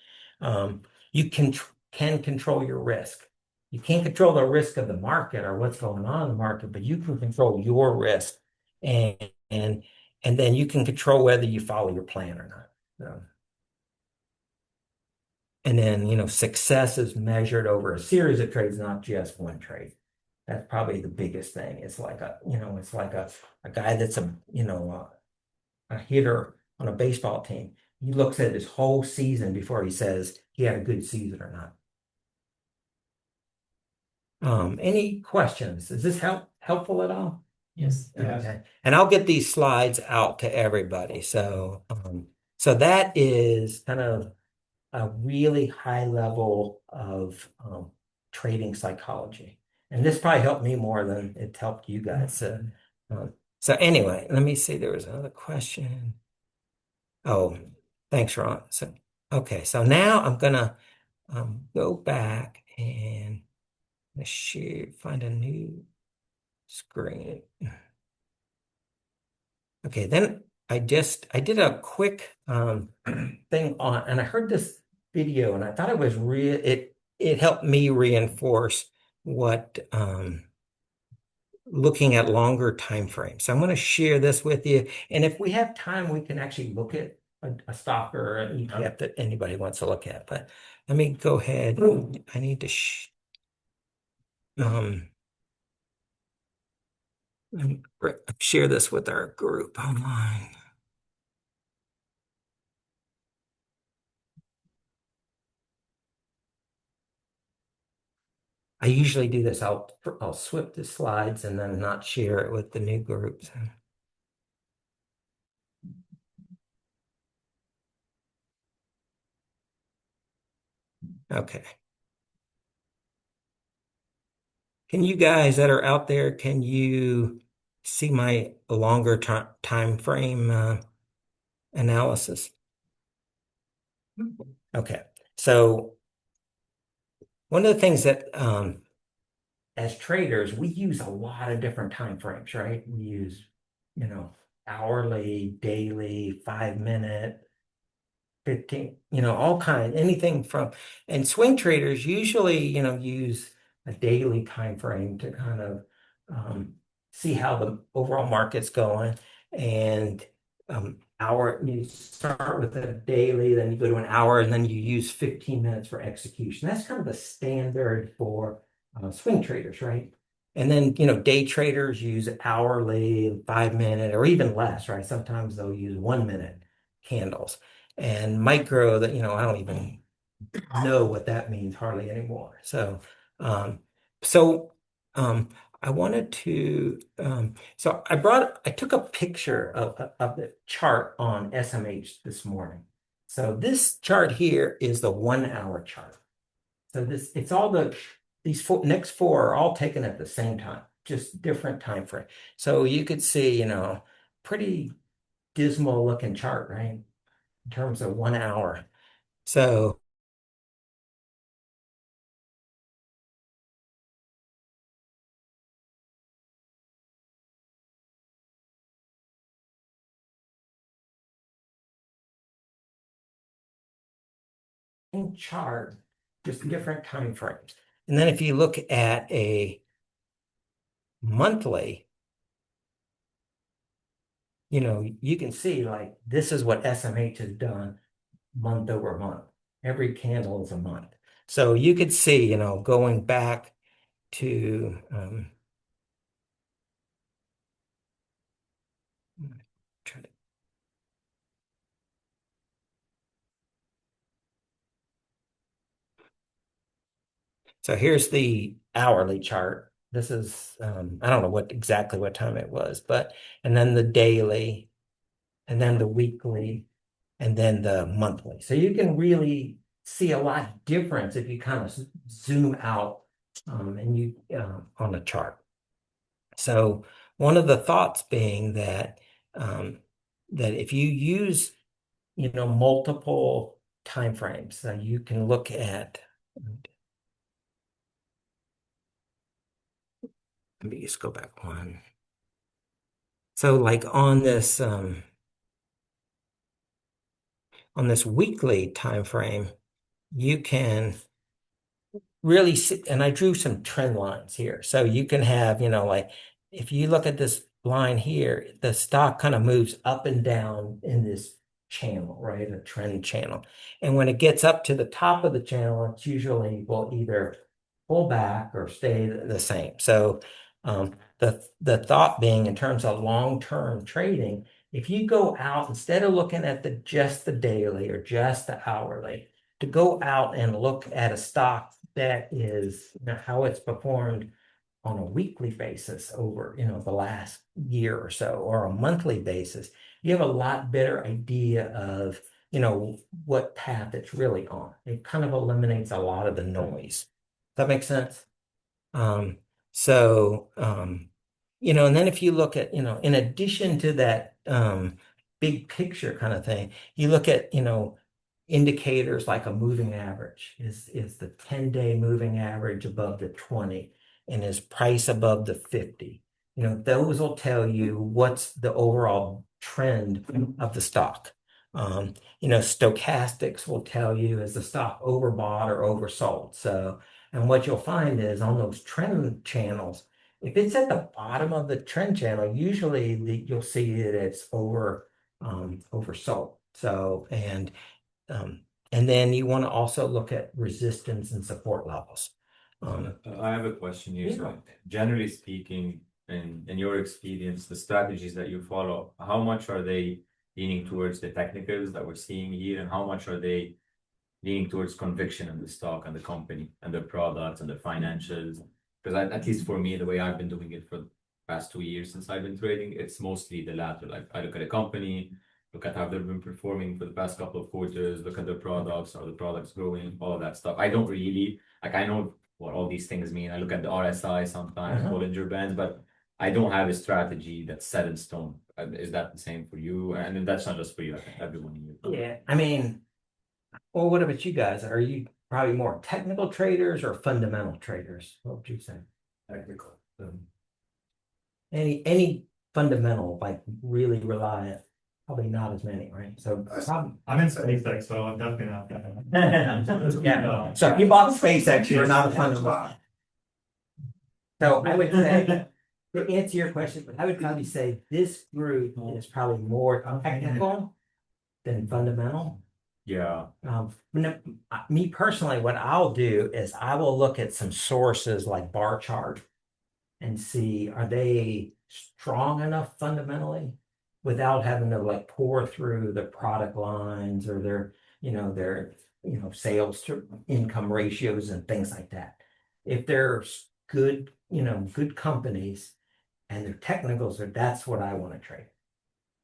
You can control your risk. You can't control the risk of the market or what's going on in the market, but you can control your risk, and and and then you can control whether you follow your plan or not. So, and then, success is measured over a series of trades, not just one trade. That's probably the biggest thing. It's like it's like a guy that's a hitter on a baseball team. He looks at his whole season before he says he had a good season or not. Any questions? Is this helpful at all? Yes. Yes. Okay. And I'll get these slides out to everybody. So that is kind of a really high level of trading psychology. And this probably helped me more than it helped you guys. So anyway, let me see. There was another question. Oh, thanks, Ron. So okay, so now I'm gonna go back and share, find a new screen. Okay, then I did a quick thing on, and I heard this video, and I thought it was real. It helped me reinforce what looking at longer time frames. So I'm going to share this with you, and if we have time, we can actually look at a stock or an ETF that anybody wants to look at. But let me go ahead. I need to share this with our group online. I usually do this. I'll swip the slides and then not share it with the new groups. Okay. Can you guys that are out there, can you see my longer time frame analysis? Okay. So one of the things that as traders, we use a lot of different time frames, right? We use, hourly, daily, 5 minute, 15, all kind, anything from, and swing traders usually, use a daily time frame to kind of see how the overall market's going. And you start with a daily, then you go to an hour, and then you use 15 minutes for execution. That's kind of the standard for swing traders, right? And then, day traders use hourly, 5 minute, or even less, right? Sometimes they'll use 1 minute candles. And micro, that, I don't even know what that means hardly anymore. Um, so I wanted to, so I took a picture of the chart on SMH this morning. So this chart here is the 1 hour chart. So it's all these next four are all taken at the same time, just different time frame. So you could see, pretty dismal looking chart, right? In terms of 1 hour. So chart, just different time frames. And then if you look at a monthly, you can see like this is what SMH has done month over month. Every candle is a month. So you could see, going back to try to so here's the hourly chart. This is I don't know exactly what time it was, but and then the daily, and then the weekly, and then the monthly. So you can really see a lot of difference if you kind of zoom out and you on the chart. So one of the thoughts being that if you use multiple time frames, you can look at. Let me just go back one. So like on this weekly time frame, you can really see, and I drew some trend lines here. So you can have, like if you look at this line here, the stock kind of moves up and down in this channel, right? A trend channel. And when it gets up to the top of the channel, it's usually will either pull back or stay the same. So the thought being in terms of long-term trading, if you go out instead of looking at just the daily or just the hourly, to go out and look at a stock that is, how it's performed on a weekly basis over, the last year or so, or a monthly basis, you have a lot better idea of, what path it's really on. It kind of eliminates a lot of the noise. Does that make sense? Um, so, and then if you look at, in addition to that, big picture kind of thing, you look at, indicators like a moving average. Is the 10-day moving average above the 20 and is price above the 50? Those will tell you what's the overall trend of the stock. Stochastics will tell you is the stock overbought or oversold. So, and what you'll find is on those trend channels, if it's at the bottom of the trend channel, usually you'll see that it's oversold. So, and then you want to also look at resistance and support levels. I have a question here. Yeah. So generally speaking, in your experience, the strategies that you follow, how much are they leaning towards the technicals that we're seeing here, and how much are they leaning towards conviction in the stock and the company and the products and the financials? Because at least for me, the way I've been doing it for the past 2 years since I've been trading, it's mostly the latter. Like I look at a company, look at how they've been performing for the past couple of quarters, look at their products, are the products growing, all of that stuff. I don't really, like, I know what all these things mean. I look at the RSI sometimes, Bollinger Bands, but I don't have a strategy that's set in stone. Is that the same for you? And then that's not just for you, I think everyone here. Yeah, I mean, well, what about you guys? Are you probably more technical traders or fundamental traders? What would you say? Technical. Any fundamental, like really reliant, probably not as many, right? So probably, I'm in SpaceX, so I'm definitely not that. yeah. So if you bought SpaceX, you're not a fundamental. So I would say, to answer your question, I would probably say this group is probably more technical than fundamental. Yeah. Me personally, what I'll do is I will look at some sources like bar chart and see, are they strong enough fundamentally without having to like pour through the product lines or their sales to income ratios and things like that. If they're good, good companies and their technicals that's what I want to trade.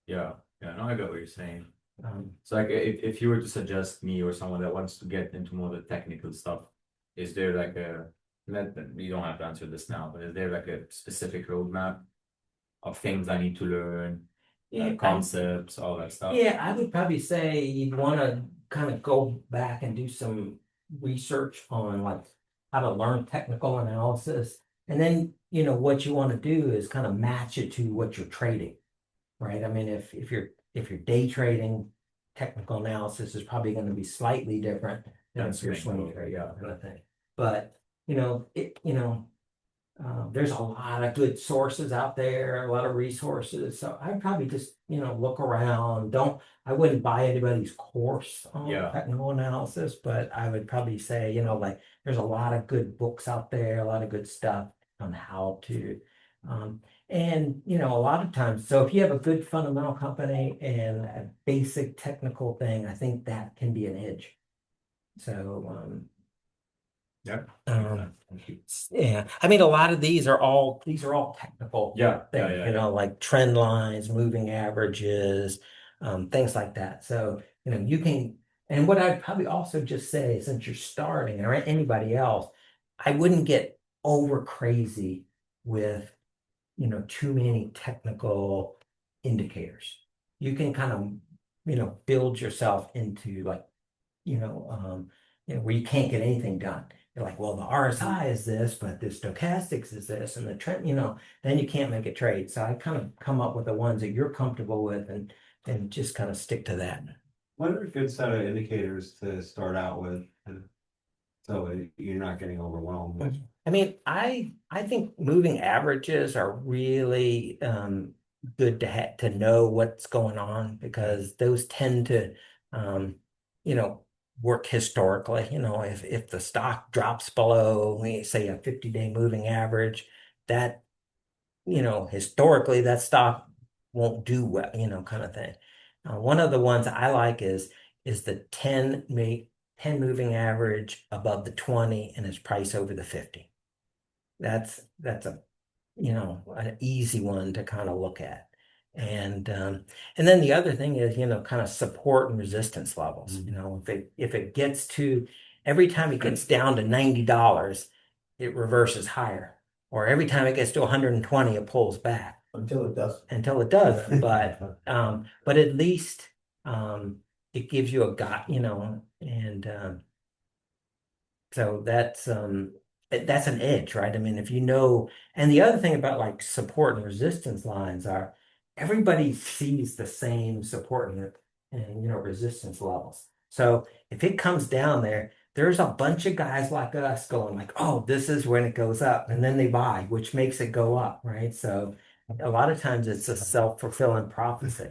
Yeah. Yeah. No, I get what you're saying. Um, So like if you were to suggest me or someone that wants to get into more of the technical stuff, is there like you don't have to answer this now, but is there like a specific roadmap of things I need to learn, concepts, all that stuff? Yeah, I would probably say you'd want to kind of go back and do some research on like how to learn technical analysis. And then, what you want to do is kind of match it to what you're trading, right? I mean, if you're day trading, technical analysis is probably going to be slightly different than if you're swing trading, kind of thing. But, there's a lot of good sources out there, a lot of resources. So I'd probably just, look around. I wouldn't buy anybody's course on Yeah. technical analysis, but I would probably say, like there's a lot of good books out there, a lot of good stuff on how to. And, a lot of times, so if you have a good fundamental company and a basic technical thing, I think that can be an edge. So, Yeah. yeah, I mean, a lot of these are all technical Yeah. things, Yeah. like trend lines, moving averages, things like that. So, you can, and what I'd probably also just say, since you're starting, or anybody else, I wouldn't get over crazy with, too many technical indicators. You can kind of, build yourself into like, where you can't get anything done. You're like, well, the RSI is this, but the stochastics is this, and the trend, then you can't make a trade. So I kind of come up with the ones that you're comfortable with and just kind of stick to that. What are a good set of indicators to start out with? So you're not getting overwhelmed. I mean, I think moving averages are really good to know what's going on because those tend to, work historically. If the stock drops below, say a 50-day moving average, that, historically that stock won't do well, kind of thing. One of the ones I like is the 10 moving average above the 20 and its price over the 50. That's an easy one to kind of look at. And then the other thing is, kind of support and resistance levels. If it gets to every time it gets down to $90, it reverses higher. Or every time it gets to 120, it pulls back. Until it does. Until it does. But at least it gives you a guide, and so that's an edge, right? I mean, if you know, and the other thing about like support and resistance lines are everybody sees the same support and resistance levels. So if it comes down there, there's a bunch of guys like us going like, oh, this is when it goes up, and then they buy, which makes it go up, right? So a lot of times it's a self-fulfilling prophecy.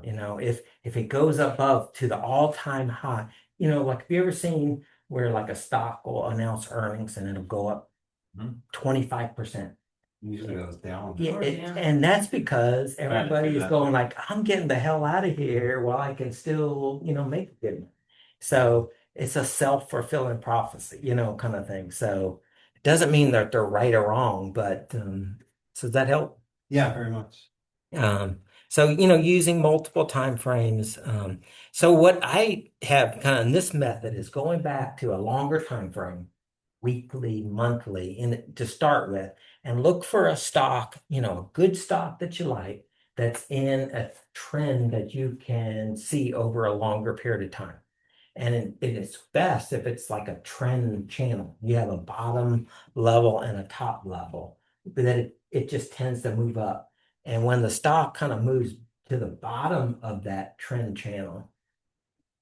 If it goes above to the all-time high, like have you ever seen where like a stock will announce earnings and it'll go up 25%. Usually goes down. Yeah, and that's because everybody is that. going like, I'm getting the hell out of here while I can still, make a good money. So it's a self-fulfilling prophecy, kind of thing. So it doesn't mean that they're right or wrong, but so does that help? Yeah, very much. So, using multiple time frames. So what I have kind of in this method is going back to a longer time frame, weekly, monthly, to start with, and look for a stock, a good stock that you like that's in a trend that you can see over a longer period of time. And it is best if it's like a trend channel. You have a bottom level and a top level, but then it just tends to move up. And when the stock kind of moves to the bottom of that trend channel,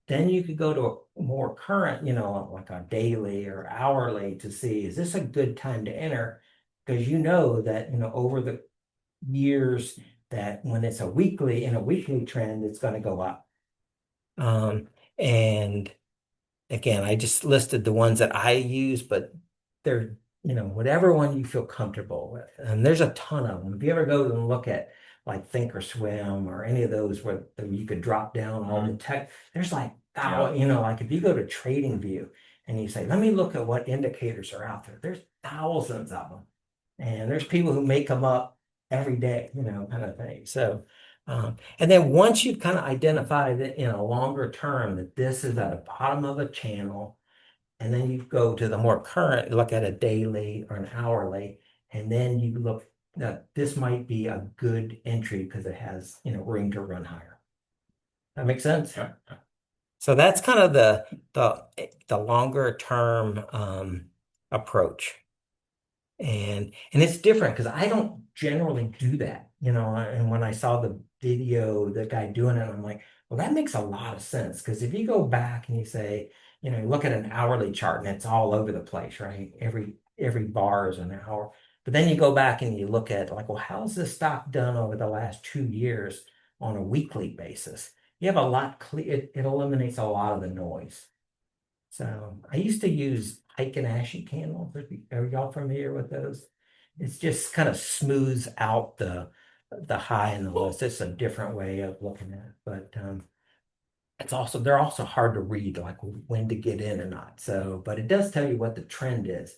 then you could go to a more current, like a daily or hourly to see, is this a good time to enter? Because that, over the years that when it's in a weekly trend, it's going to go up. And again, I just listed the ones that I use, but they're, whatever one you feel comfortable with. And there's a ton of them. If you ever go and look at like Thinkorswim or any of those where you could drop down all the tech, there's like, like if you go to TradingView and you say, let me look at what indicators are out there, there's thousands of them. And there's people who make them up every day, kind of thing. So, and then once you've kind of identified that in a longer term that this is at the bottom of a channel, and then you go to the more current, look at a daily or an hourly, and then you look that this might be a good entry because it has, room to run higher. That makes sense? Yeah. So that's kind of the longer term approach. And it's different because I don't generally do that, and when I saw the video, the guy doing it, I'm like, well, that makes a lot of sense. Because if you go back and you say, you look at an hourly chart and it's all over the place, right? Every bar is an hour. But then you go back and you look at like, well, how's this stock done over the last 2 years on a weekly basis? You have a lot clear, it eliminates a lot of the noise. So I used to use Pike and Ashy candles. Are y'all familiar with those? It's just kind of smooths out the high and the low. It's just a different way of looking at it. But they're also hard to read, like when to get in or not. So, but it does tell you what the trend is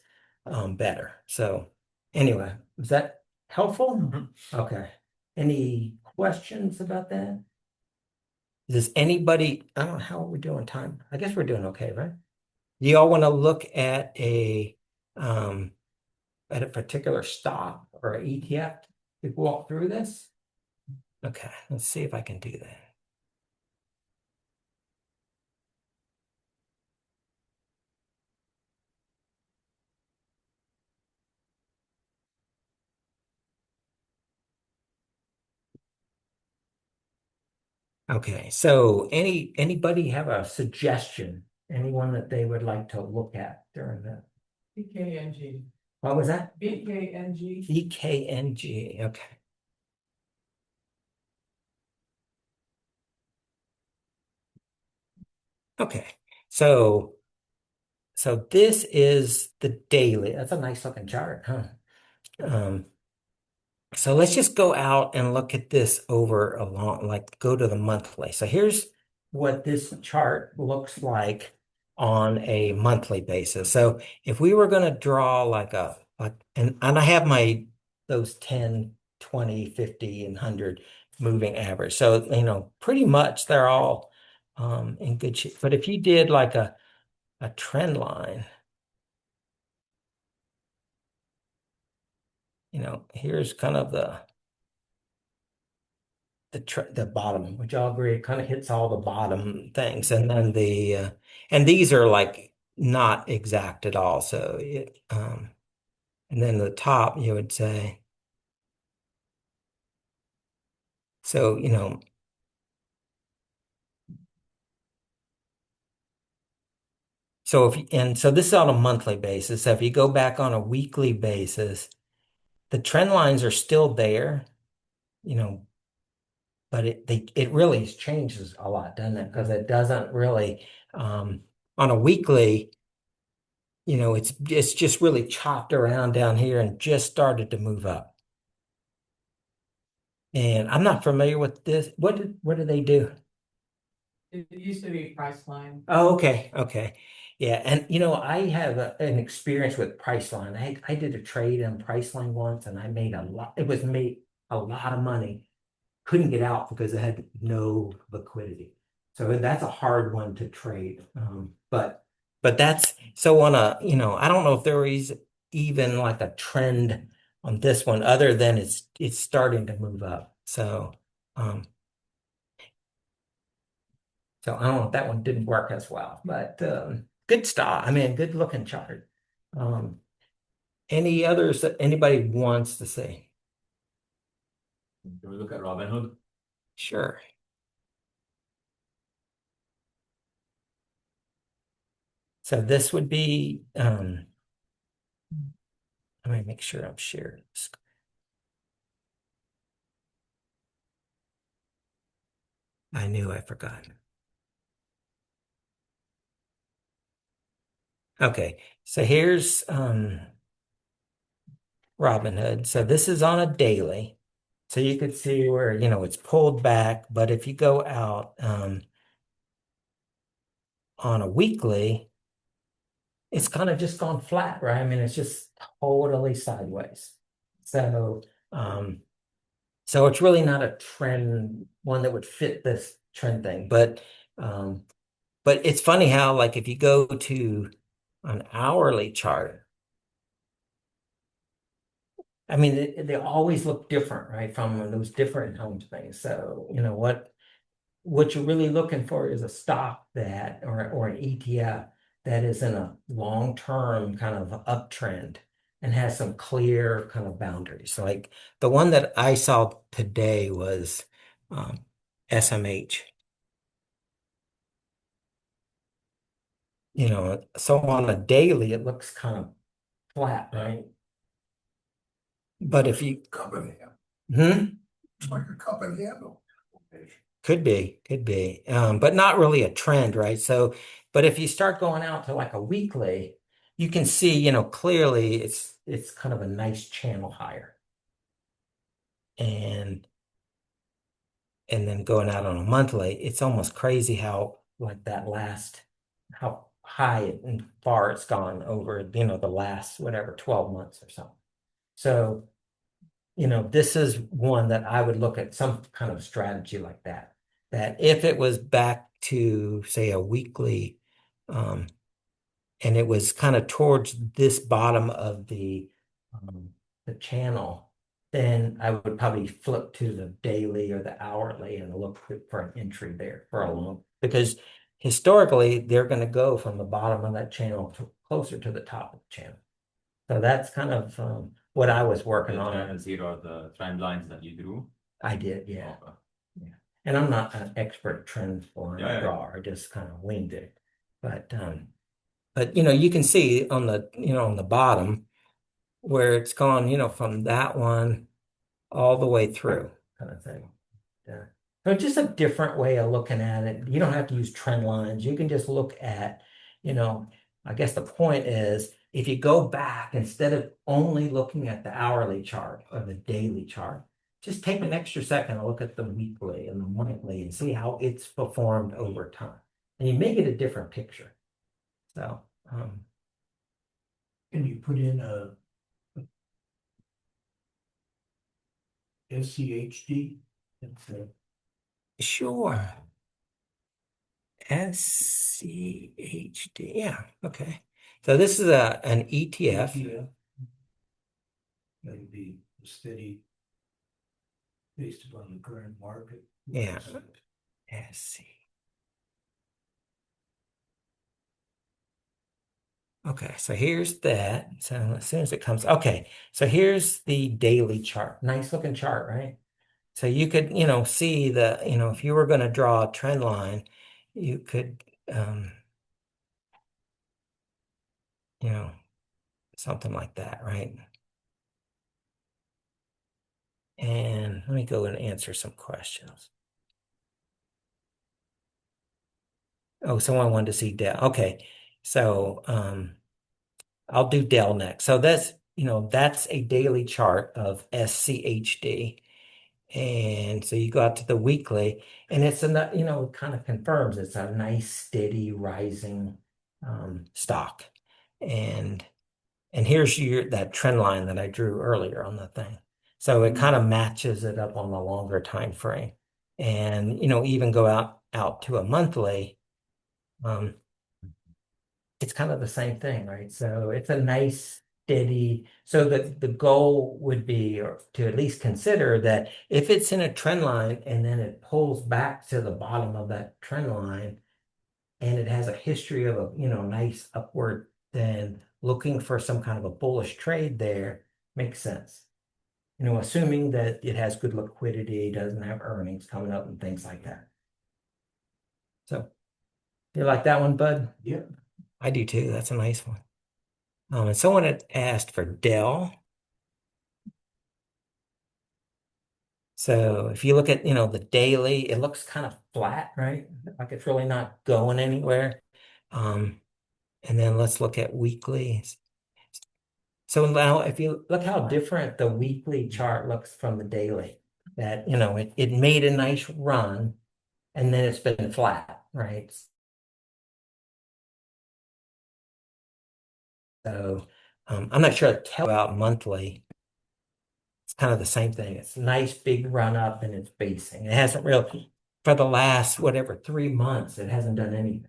better. So anyway, is that helpful? Okay. Any questions about that? Does anybody, I don't know, how are we doing time? I guess we're doing okay, right? Do y'all want to look um at a particular stock or ETF to walk through this? Okay, let's see if I can do that. Okay, so anybody have a suggestion? Anyone that they would like to look at during that? BKNG. What was that? BKNG. BKNG. Okay. Okay. So, so this is the daily. That's a nice looking chart, huh? Um, so let's just go out and look at this over a long, like go to the monthly. So here's what this chart looks like on a monthly basis. So if we were going to draw and I have those 10, 20, 50, and 100 moving average. So, pretty much they're all in good shape. But if you did like a trend line, here's kind of the bottom, which I'll agree, it kind of hits all the bottom things, and then and these are like not exact at all. So and then the top, you would say, so so this is on a monthly basis. So if you go back on a weekly basis, the trend lines are still there, you know, but it really changes a lot, doesn't it? Because it doesn't really on a weekly. It's just really chopped around down here and just started to move up. And I'm not familiar with this. What do they do? It used to be Priceline. Oh, okay, okay. Yeah, and I have an experience with Priceline. I did a trade in Priceline once and I made a lot, it was made a lot of money. Couldn't get out because it had no liquidity. So that's a hard one to trade. But that's so on I don't know if there is even like a trend on this one other than it's starting to move up. Um, so I don't know if that one didn't work as well, but good start. I mean, good looking chart. Um, any others that anybody wants to say? Can we look at Robinhood? Sure. So this would be let me make sure I'm sharing this. I knew I forgot. Okay, so here's Robinhood. So this is on a daily. So you could see where, it's pulled back, but if you go out on a weekly, it's kind of just gone flat, right? I mean, it's just totally sideways. So um so it's really not a trend one that would fit this trend thing, but it's funny how like if you go to an hourly chart, I mean, they always look different, right? From those different home things. So, what you're really looking for is a stock or an ETF that is in a long-term kind of uptrend and has some clear kind of boundaries. Like the one that I saw today was SMH. So on a daily, it looks kind of flat, right? But if you, Cup and handle. hmm? It's like a cup and handle. Could be, but not really a trend, right? So, but if you start going out to like a weekly, you can see, clearly it's kind of a nice channel higher. And then going out on a monthly, it's almost crazy how like how high and far it's gone over, the last whatever 12 months or something. So, this is one that I would look at some kind of strategy like that. That if it was back to, say, a weekly, um, and it was kind of towards this bottom of the channel, then I would probably flip to the daily or the hourly and look for an entry there for a long, because historically they're going to go from the bottom of that channel closer to the top of the channel. So that's kind of what I was working The on. trend zero, the trend lines that you drew. I did, yeah. Okay. Yeah. And I'm not an expert trend line Yeah, yeah. drawer. I just kind of winged it. But you can see on the bottom where it's gone, from that one all the way through kind of thing. Yeah. So just a different way of looking at it. You don't have to use trend lines. You can just look at, you know, I guess the point is if you go back instead of only looking at the hourly chart or the daily chart, just take an extra second to look at the weekly and the monthly and see how it's performed over time. And you may get a different picture. So, Can you put in a SCHD? It's a sure. SCHD. Yeah. Okay. So this is an ETF. ETF. That'd be steady based upon the current market. Yeah. SC. Okay, so here's that. So as soon as it comes, okay, so here's the daily chart. Nice looking chart, right? So you could, see if you were going to draw a trend line, you could, you know, something like that, right? And let me go and answer some questions. Oh, someone wanted to see Dell. Okay, so I'll do Dell next. So that's a daily chart of SCHD. And so you go out to the weekly, and it's kind of confirms it's a nice, steady, rising stock. And here's that trend line that I drew earlier on the thing. So it kind of matches it up on the longer time frame. And even go out to a monthly, um, it's kind of the same thing, right? So it's a nice steady. So the goal would be, or to at least consider that if it's in a trend line and then it pulls back to the bottom of that trend line and it has a history of a nice upward, then looking for some kind of a bullish trade there makes sense. Assuming that it has good liquidity, doesn't have earnings coming up and things like that. So you like that one, Bud? Yeah. I do too. That's a nice one. And someone had asked for Dell. So if you look at, the daily, it looks kind of flat, right? Like it's really not going anywhere. And then let's look at weekly. So now if you look how different the weekly chart looks from the daily, that, it made a nice run and then it's been flat, right? So I'm not sure to tell about monthly. It's kind of the same thing. It's a nice big run up and it's basing. It hasn't really, for the last, whatever, 3 months, it hasn't done anything.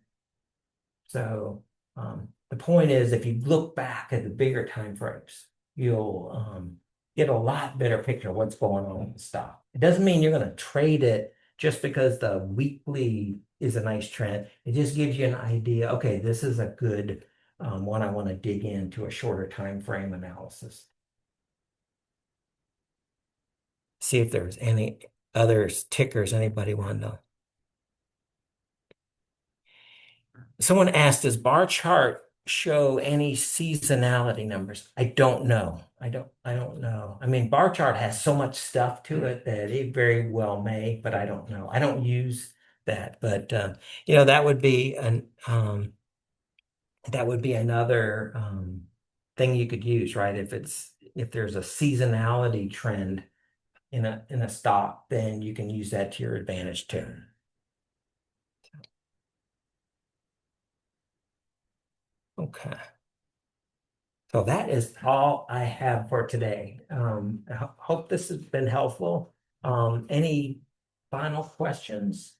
So the point is, if you look back at the bigger time frames, you'll get a lot better picture of what's going on with the stock. It doesn't mean you're going to trade it just because the weekly is a nice trend. It just gives you an idea. Okay, this is a good one. I want to dig into a shorter time frame analysis. See if there's any other tickers anybody want to know. Someone asked, does bar chart show any seasonality numbers? I don't know. I don't know. I mean, bar chart has so much stuff to it that it very well may, but I don't know. I don't use that, but that would be another thing you could use, right? If there's a seasonality trend in a stock, then you can use that to your advantage too. Okay. So that is all I have for today. I hope this has been helpful. Any final questions?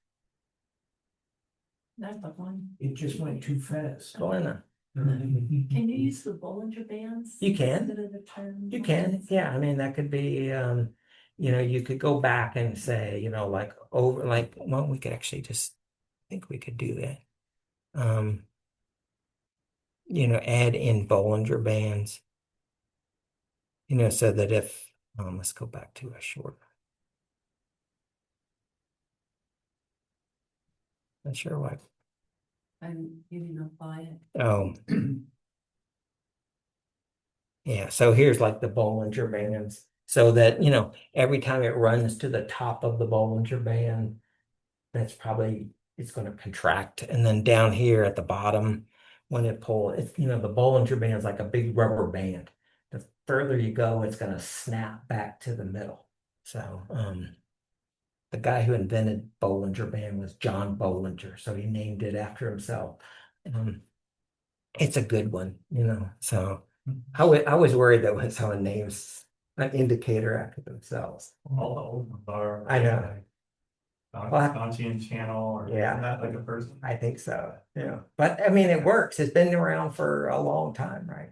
That's the one. It just went too fast. Galena? Can you use the Bollinger Bands? You can. Instead of the term? You can, yeah. I mean, that could be, you could go back and say, well, we could actually just, I think we could do that. Add in Bollinger Bands. So that if, let's go back to a short. Not sure what. You didn't apply it. Oh. Yeah, so here's like the Bollinger Bands. So that, every time it runs to the top of the Bollinger Band, that's probably, it's going to contract. And then down here at the bottom, when it pulls, it's, the Bollinger Band is like a big rubber band. The further you go, it's going to snap back to the middle. So, the guy who invented Bollinger Band was John Bollinger, so he named it after himself. It's a good one, So I was worried that when someone names an indicator after themselves. All the old ones are. I know. Kantian channel, or Yeah. isn't that like a person? I think so. Yeah. But I mean, it works. It's been around for a long time, right?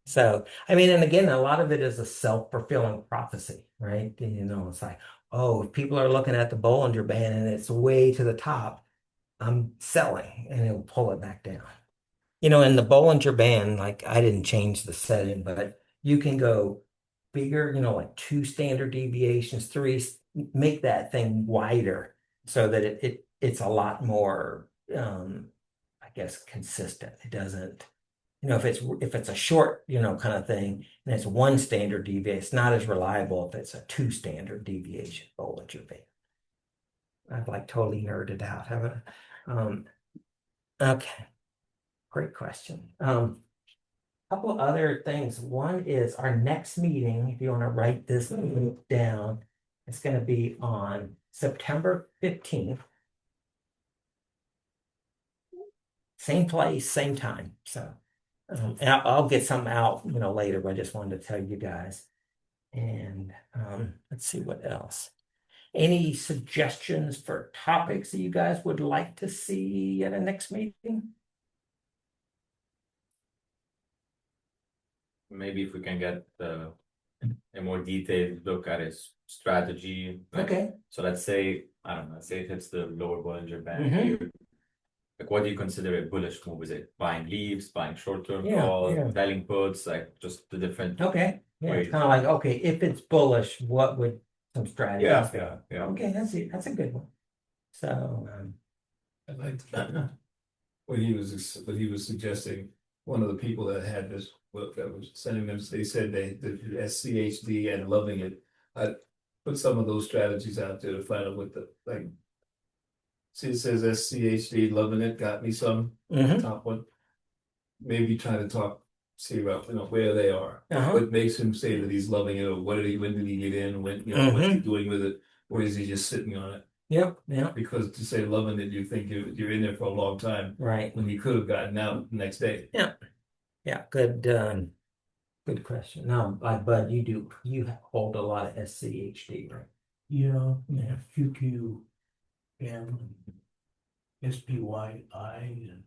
So, I mean, and again, a lot of it is a self-fulfilling prophecy, right? It's like, oh, if people are looking at the Bollinger Band and it's way to the top, I'm selling, and it'll pull it back down. In the Bollinger Band, like I didn't change the setting, but you can go bigger, like 2 standard deviations, 3, make that thing wider so that it's a lot more, I guess, consistent. It doesn't, if it's a short, kind of thing, and it's 1 standard deviation, it's not as reliable if it's a 2 standard deviation Bollinger Band. I've like totally nerded out, haven't I? Okay. Great question. Couple other things. One is our next meeting, if you want to write this down, it's going to be on September 15th. Same place, same time. So, and I'll get some out, later, but I just wanted to tell you guys. And let's see what else. Any suggestions for topics that you guys would like to see at a next meeting? Maybe if we can get a more detailed look at his strategy. Okay. So let's say, I don't know, let's say it hits the lower Bollinger Band Mhm. here. Like, what do you consider a bullish move? Is it buying leaves, buying short-term Yeah, calls, yeah. selling puts, like just the different. Okay, yeah, it's Wait. kind of like, okay, if it's bullish, what would some strategies? Yeah. Okay, that's a good one. So, I liked what he was suggesting. One of the people that had this, that was sending them, they said the SCHD and loving it. I put some of those strategies out there to find out what the like. See, it says SCHD, loving it, got me some mhm, top one. Maybe try to see about where they are. Uh-huh. What makes him say that he's loving it, or when did he get in? When what's he doing with it, or is he just sitting on it? yep, yeah, Because to say loving it, you think you're in there for a long time right, when you could have gotten out the next day. yeah, good question. No, Bud, you hold a lot of SCHD, right? Yeah, Yeah. QQ and SPYI and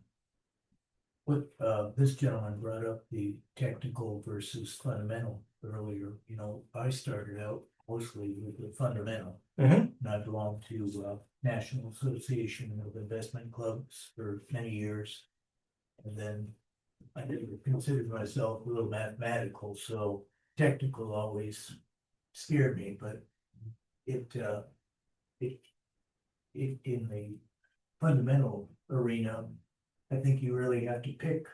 what this gentleman brought up the technical versus fundamental earlier. I started out mostly with the fundamental. Mhm. And I belonged to National Association of Investment Clubs for many years. And then I never considered myself a little mathematical, so technical always scared me, but it in the fundamental arena, I think you really have to pick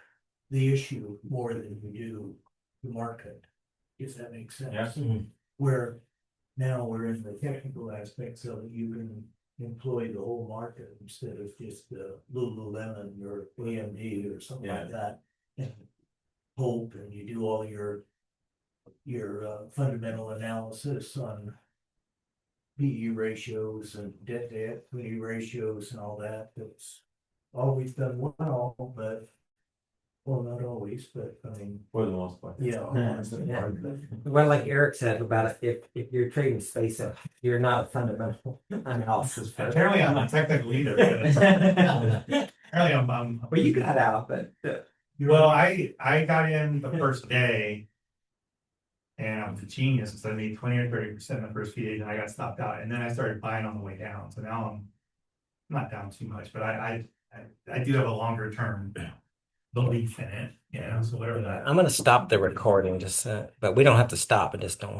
the issue more than you do the market, if that makes sense. Yeah. Mhm. Where now we're in the technical aspect, so that you can employ the whole market instead of just Lululemon or AMD or something Yeah. like that. And hope, and you do all your fundamental analysis on PE ratios and debt to equity ratios and all that. That's always done well, but not always, but I mean, For the most part. yeah. Yeah. Well, like Eric said about it, if you're trading space, you're not a fundamental analysis. Apparently, I'm not technical either. Apparently, I'm. Well, you got out, but Well, I got in the first day. And I was a genius, so I made 20 or 30% in the first few days, and I got stopped out. And then I started buying on the way down. So now I'm not down too much, but I do have a longer term belief in it, so whatever that. I'm going to stop the recording, but we don't have to stop. I just don't